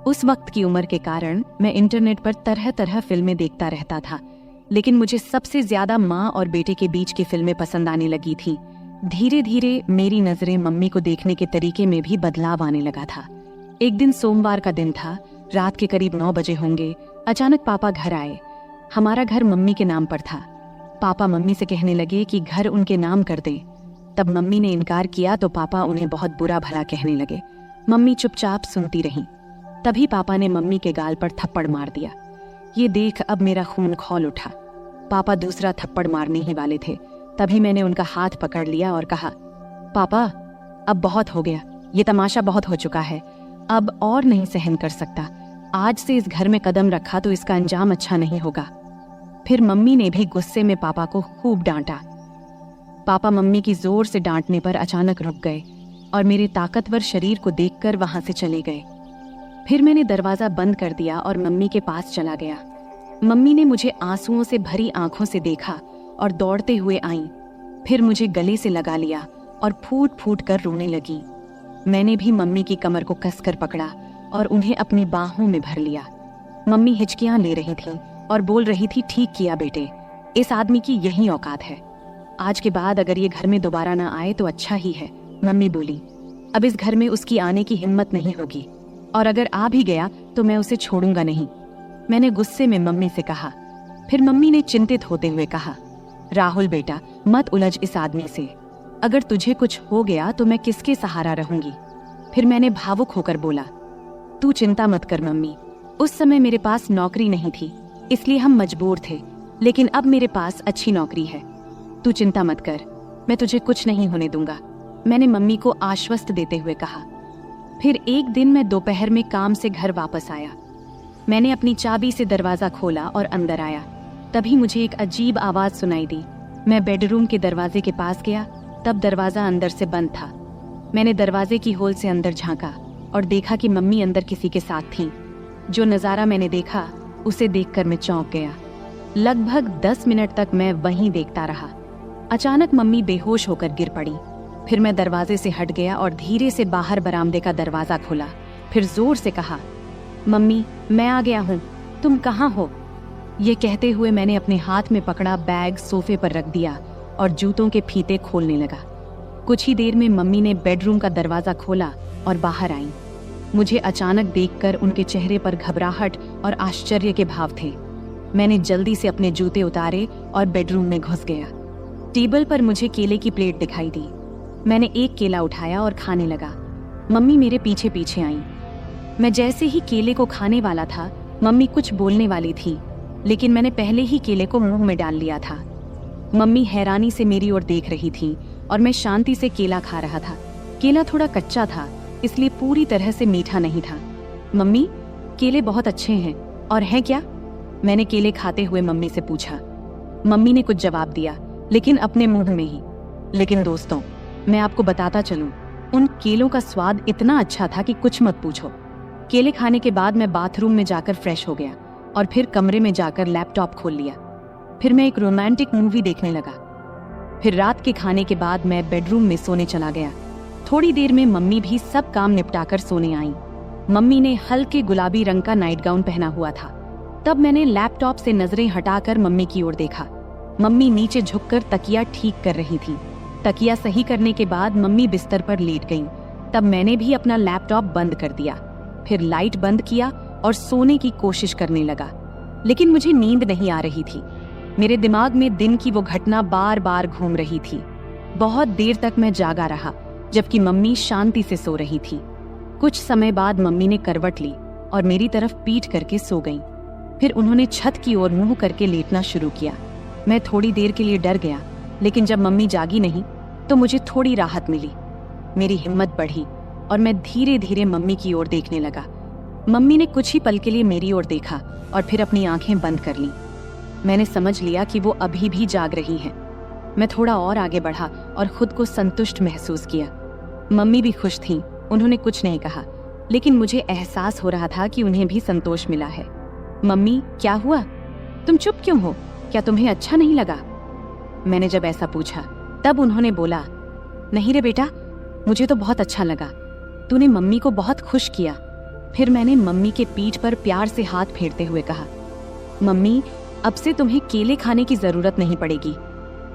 उस वक्त की उम्र के कारण मैं इंटरनेट पर तरह तरह फिल्में देखता रहता था, लेकिन मुझे सबसे ज्यादा माँ और बेटे के बीच की फिल्में पसंद आने लगी थी। धीरे धीरे मेरी नजरें मम्मी को देखने के तरीके में भी बदलाव आने लगा था। एक दिन सोमवार का दिन था, रात के करीब 9 बजे होंगे। अचानक पापा घर आए। हमारा घर मम्मी के नाम पर था। पापा मम्मी से कहने लगे कि घर उनके नाम कर दें। तब मम्मी ने इनकार किया तो पापा उन्हें बहुत बुरा भला कहने लगे। मम्मी चुपचाप सुनती रहीं। तभी पापा ने मम्मी के गाल पर थप्पड़ मार दिया। ये देख अब मेरा खून खौल उठा। पापा दूसरा थप्पड़ मारने ही वाले थे, तभी मैंने उनका हाथ पकड़ लिया और कहा, पापा अब बहुत हो गया, ये तमाशा बहुत हो चुका है, अब और नहीं सहन कर सकता। आज से इस घर में कदम रखा तो इसका अंजाम अच्छा नहीं होगा। फिर मम्मी ने भी गुस्से में पापा को खूब डांटा। पापा मम्मी की जोर से डांटने पर अचानक रुक गए और मेरे ताकतवर शरीर को देखकर वहां से चले गए। फिर मैंने दरवाजा बंद कर दिया और मम्मी के पास चला गया। मम्मी ने मुझे आंसुओं से भरी आंखों से देखा और दौड़ते हुए आईं। फिर मुझे गले से लगा लिया और फूट फूट कर रोने लगी। मैंने भी मम्मी की कमर को कसकर पकड़ा और उन्हें अपनी बाहों में भर लिया। मम्मी हिचकियां ले रही थी और बोल रही थी, ठीक किया बेटे, इस आदमी की यही औकात है। आज के बाद अगर ये घर में दोबारा ना आए तो अच्छा ही है। मम्मी बोली, अब इस घर में उसकी आने की हिम्मत नहीं होगी और अगर आ भी गया तो मैं उसे छोड़ूंगा नहीं। मैंने गुस्से में मम्मी से कहा। फिर मम्मी ने चिंतित होते हुए कहा, राहुल बेटा मत उलझ इस आदमी से, अगर तुझे कुछ हो गया तो मैं किसके सहारा रहूंगी। फिर मैंने भावुक होकर बोला, तू चिंता मत कर मम्मी, उस समय मेरे पास नौकरी नहीं थी इसलिए हम मजबूर थे, लेकिन अब मेरे पास अच्छी नौकरी है। तू चिंता मत कर, मैं तुझे कुछ नहीं होने दूंगा, मैंने मम्मी को आश्वस्त देते हुए कहा। फिर एक दिन मैं दोपहर में काम से घर वापस आया। मैंने अपनी चाबी से दरवाजा खोला और अंदर आया। तभी मुझे एक अजीब आवाज सुनाई दी। मैं बेडरूम के दरवाजे के पास गया, तब दरवाजा अंदर से बंद था। मैंने दरवाजे की होल से अंदर झांका और देखा कि मम्मी अंदर किसी के साथ थीं। जो नज़ारा मैंने देखा उसे देखकर मैं चौंक गया। लगभग 10 मिनट तक मैं वहीं देखता रहा। अचानक मम्मी बेहोश होकर गिर पड़ी। फिर मैं दरवाजे से हट गया और धीरे से बाहर बरामदे का दरवाजा खोला। फिर जोर से कहा, मम्मी मैं आ गया हूँ, तुम कहाँ हो? ये कहते हुए मैंने अपने हाथ में पकड़ा बैग सोफे पर रख दिया और जूतों के फीते खोलने लगा। कुछ ही देर में मम्मी ने बेडरूम का दरवाजा खोला और बाहर आई। मुझे अचानक देखकर उनके चेहरे पर घबराहट और आश्चर्य के भाव थे। मैंने जल्दी से अपने जूते उतारे और बेडरूम में घुस गया। टेबल पर मुझे केले की प्लेट दिखाई दी। मैंने एक केला उठाया और खाने लगा। मम्मी मेरे पीछे पीछे आई। मैं जैसे ही केले को खाने वाला था, मम्मी कुछ बोलने वाली थी, लेकिन मैंने पहले ही केले को मुंह में डाल लिया था। मम्मी हैरानी से मेरी ओर देख रही थी और मैं शांति से केला खा रहा था। केला थोड़ा कच्चा था, इसलिए पूरी तरह से मीठा नहीं था। मम्मी केले बहुत अच्छे हैं और हैं क्या? मैंने केले खाते हुए मम्मी से पूछा। मम्मी ने कुछ जवाब दिया, लेकिन अपने मुंह में ही। लेकिन दोस्तों, मैं आपको बताता चलूं, उन केलों का स्वाद इतना अच्छा था कि कुछ मत पूछो। केले खाने के बाद मैं बाथरूम में जाकर फ्रेश हो गया और फिर कमरे में जाकर लैपटॉप खोल लिया। फिर मैं एक रोमांटिक मूवी देखने लगा। फिर रात के खाने के बाद मैं बेडरूम में सोने चला गया। थोड़ी देर में मम्मी भी सब काम निपटाकर सोने आई। मम्मी ने हल्के गुलाबी रंग का नाइट गाउन पहना हुआ था। तब मैंने लैपटॉप से नजरें हटाकर मम्मी की ओर देखा। मम्मी नीचे झुककर तकिया ठीक कर रही थी। तकिया सही करने के बाद मम्मी बिस्तर पर लेट गईं। तब मैंने भी अपना लैपटॉप बंद कर दिया, फिर लाइट बंद किया और सोने की कोशिश करने लगा। लेकिन मुझे नींद नहीं आ रही थी। मेरे दिमाग में दिन की वो घटना बार बार घूम रही थी। बहुत देर तक मैं जागा रहा, जबकि मम्मी शांति से सो रही थी। कुछ समय बाद मम्मी ने करवट ली और मेरी तरफ पीठ करके सो गईं। फिर उन्होंने छत की ओर मुंह करके लेटना शुरू किया। मैं थोड़ी देर के लिए डर गया, लेकिन जब मम्मी जागी नहीं तो मुझे थोड़ी राहत मिली। मेरी हिम्मत बढ़ी और मैं धीरे धीरे मम्मी की ओर देखने लगा। मम्मी ने कुछ ही पल के लिए मेरी ओर देखा और फिर अपनी आंखें बंद कर लीं। मैंने समझ लिया कि वो अभी भी जाग रही हैं। मैं थोड़ा और आगे बढ़ा और खुद को संतुष्ट महसूस किया। मम्मी भी खुश थीं। उन्होंने कुछ नहीं कहा, लेकिन मुझे एहसास हो रहा था कि उन्हें भी संतोष मिला है। मम्मी, क्या हुआ? तुम चुप क्यों हो? क्या तुम्हें अच्छा नहीं लगा? मैंने जब ऐसा पूछा तब उन्होंने बोला, नहीं रे बेटा, मुझे तो बहुत अच्छा लगा। तूने मम्मी को बहुत खुश किया। फिर मैंने मम्मी के पीठ पर प्यार से हाथ फेरते हुए कहा, मम्मी, अब से तुम्हें केले खाने की जरूरत नहीं पड़ेगी।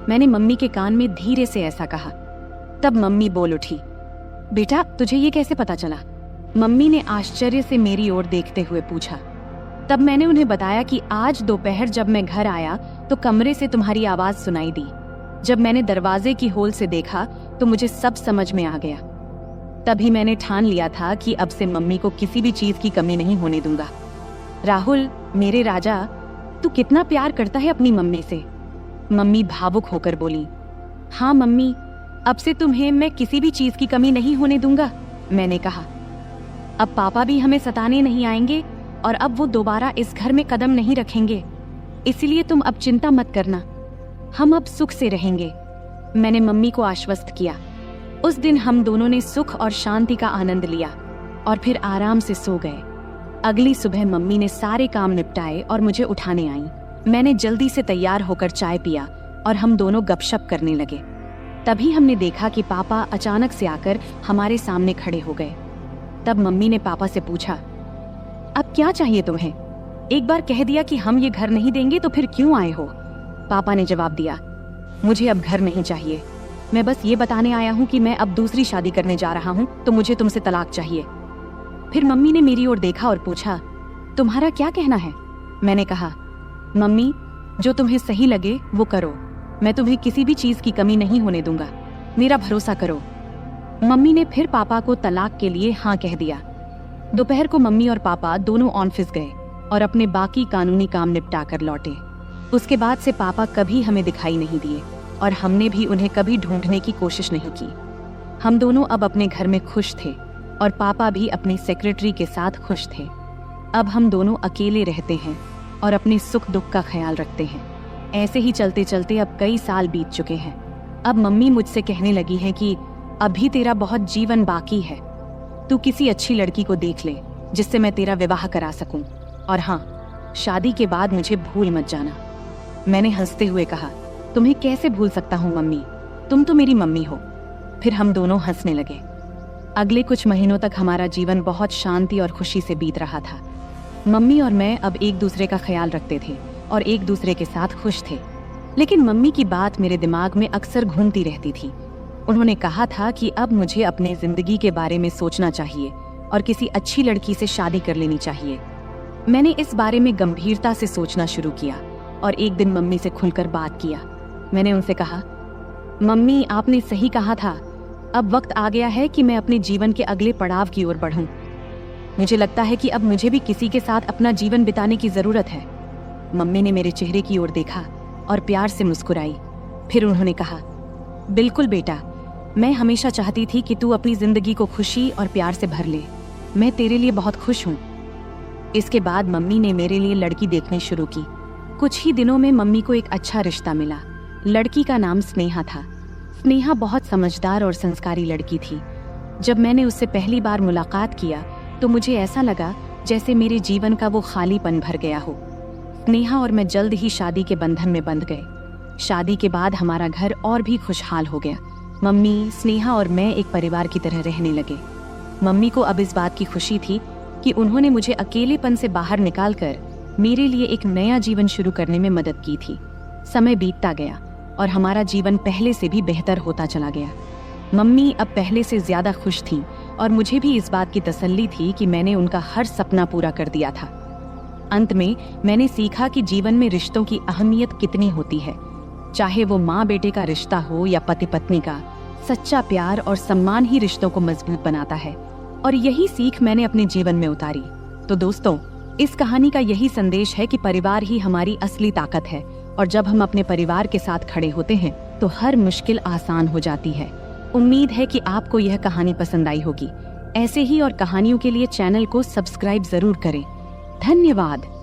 मैंने मम्मी के कान में धीरे से ऐसा कहा। तब मम्मी बोल उठी, बेटा, तुझे ये कैसे पता चला? मम्मी ने आश्चर्य से मेरी ओर देखते हुए पूछा। तब मैंने उन्हें बताया कि आज दोपहर जब मैं घर आया तो कमरे से तुम्हारी आवाज सुनाई दी। जब मैंने दरवाजे की होल से देखा तो मुझे सब समझ में आ गया। तभी मैंने ठान लिया था कि अब से मम्मी को किसी भी चीज की कमी नहीं होने दूंगा। राहुल, मेरे राजा, तू कितना प्यार करता है अपनी मम्मी से। मम्मी भावुक होकर बोली, हाँ मम्मी, अब से तुम्हें मैं किसी भी चीज की कमी नहीं होने दूंगा। मैंने कहा, अब पापा भी हमें सताने नहीं आएंगे और अब वो दोबारा इस घर में कदम नहीं रखेंगे। इसलिए तुम अब चिंता मत करना, हम अब सुख से रहेंगे। मैंने मम्मी को आश्वस्त किया। उस दिन हम दोनों ने सुख और शांति का आनंद लिया और फिर आराम से सो गए। अगली सुबह मम्मी ने सारे काम निपटाए और मुझे उठाने आई। मैंने जल्दी से तैयार होकर चाय पिया और हम दोनों गपशप करने लगे। तभी हमने देखा कि पापा अचानक से आकर हमारे सामने खड़े हो गए। तब मम्मी ने पापा से पूछा, अब क्या चाहिए तुम्हें? एक बार कह दिया कि हम ये घर नहीं देंगे तो फिर क्यों आए हो? पापा ने जवाब दिया, मुझे अब घर नहीं चाहिए। मैं बस ये बताने आया हूँ कि मैं अब दूसरी शादी करने जा रहा हूँ, तो मुझे तुमसे तलाक चाहिए। फिर मम्मी ने मेरी ओर देखा और पूछा, तुम्हारा क्या कहना है? मैंने कहा, मम्मी, जो तुम्हें सही लगे वो करो। मैं तुम्हें किसी भी चीज की कमी नहीं होने दूंगा, मेरा भरोसा करो। मम्मी ने फिर पापा को तलाक के लिए हाँ कह दिया। दोपहर को मम्मी और पापा दोनों ऑफिस गए और अपने बाकी कानूनी काम निपटा कर लौटे। उसके बाद से पापा कभी हमें दिखाई नहीं दिए और हमने भी उन्हें कभी ढूंढने की कोशिश नहीं की। हम दोनों अब अपने घर में खुश थे और पापा भी अपनी सेक्रेटरी के साथ खुश थे। अब हम दोनों अकेले रहते हैं और अपने सुख दुख का ख्याल रखते हैं। ऐसे ही चलते चलते अब कई साल बीत चुके हैं। अब मम्मी मुझसे कहने लगी है कि अभी तेरा बहुत जीवन बाकी है, तू किसी अच्छी लड़की को देख ले जिससे मैं तेरा विवाह करा सकूं, और हाँ, शादी के बाद मुझे भूल मत जाना। मैंने हंसते हुए कहा, तुम्हें कैसे भूल सकता हूँ मम्मी, तुम तो मेरी मम्मी हो। फिर हम दोनों हंसने लगे। अगले कुछ महीनों तक हमारा जीवन बहुत शांति और खुशी से बीत रहा था। मम्मी और मैं अब एक दूसरे का ख्याल रखते थे और एक दूसरे के साथ खुश थे। लेकिन मम्मी की बात मेरे दिमाग में अक्सर घूमती रहती थी। उन्होंने कहा था कि अब मुझे अपने जिंदगी के बारे में सोचना चाहिए और किसी अच्छी लड़की से शादी कर लेनी चाहिए। मैंने इस बारे में गंभीरता से सोचना शुरू किया और एक दिन मम्मी से खुलकर बात किया। मैंने उनसे कहा, मम्मी, आपने सही कहा था, अब वक्त आ गया है कि मैं अपने जीवन के अगले पड़ाव की ओर बढ़ूं। मुझे लगता है कि अब मुझे भी किसी के साथ अपना जीवन बिताने की जरूरत है। मम्मी ने मेरे चेहरे की ओर देखा और प्यार से मुस्कुराई। फिर उन्होंने कहा, बिल्कुल बेटा, मैं हमेशा चाहती थी कि तू अपनी जिंदगी को खुशी और प्यार से भर ले। मैं तेरे लिए बहुत खुश हूँ। इसके बाद मम्मी ने मेरे लिए लड़की देखनी शुरू की। कुछ ही दिनों में मम्मी को एक अच्छा रिश्ता मिला। लड़की का नाम स्नेहा था। स्नेहा बहुत समझदार और संस्कारी लड़की थी। जब मैंने उससे पहली बार मुलाकात किया तो मुझे ऐसा लगा जैसे मेरे जीवन का वो खालीपन भर गया हो। स्नेहा और मैं जल्द ही शादी के बंधन में बंध गए। शादी के बाद हमारा घर और भी खुशहाल हो गया। मम्मी, स्नेहा और मैं एक परिवार की तरह रहने लगे। मम्मी को अब इस बात की खुशी थी कि उन्होंने मुझे अकेलेपन से बाहर निकालकर मेरे लिए एक नया जीवन शुरू करने में मदद की थी। समय बीतता गया और हमारा जीवन पहले से भी बेहतर होता चला गया। मम्मी अब पहले से ज्यादा खुश थीं और मुझे भी इस बात की तसल्ली थी कि मैंने उनका हर सपना पूरा कर दिया था। अंत में मैंने सीखा कि जीवन में रिश्तों की अहमियत कितनी होती है। चाहे वो माँ बेटे का रिश्ता हो या पति पत्नी का, सच्चा प्यार और सम्मान ही रिश्तों को मजबूत बनाता है। और यही सीख मैंने अपने जीवन में उतारी। तो दोस्तों, इस कहानी का यही संदेश है कि परिवार ही हमारी असली ताकत है और जब हम अपने परिवार के साथ खड़े होते हैं तो हर मुश्किल आसान हो जाती है। उम्मीद है कि आपको यह कहानी पसंद आई होगी। ऐसे ही और कहानियों के लिए चैनल को सब्सक्राइब जरूर करें। धन्यवाद।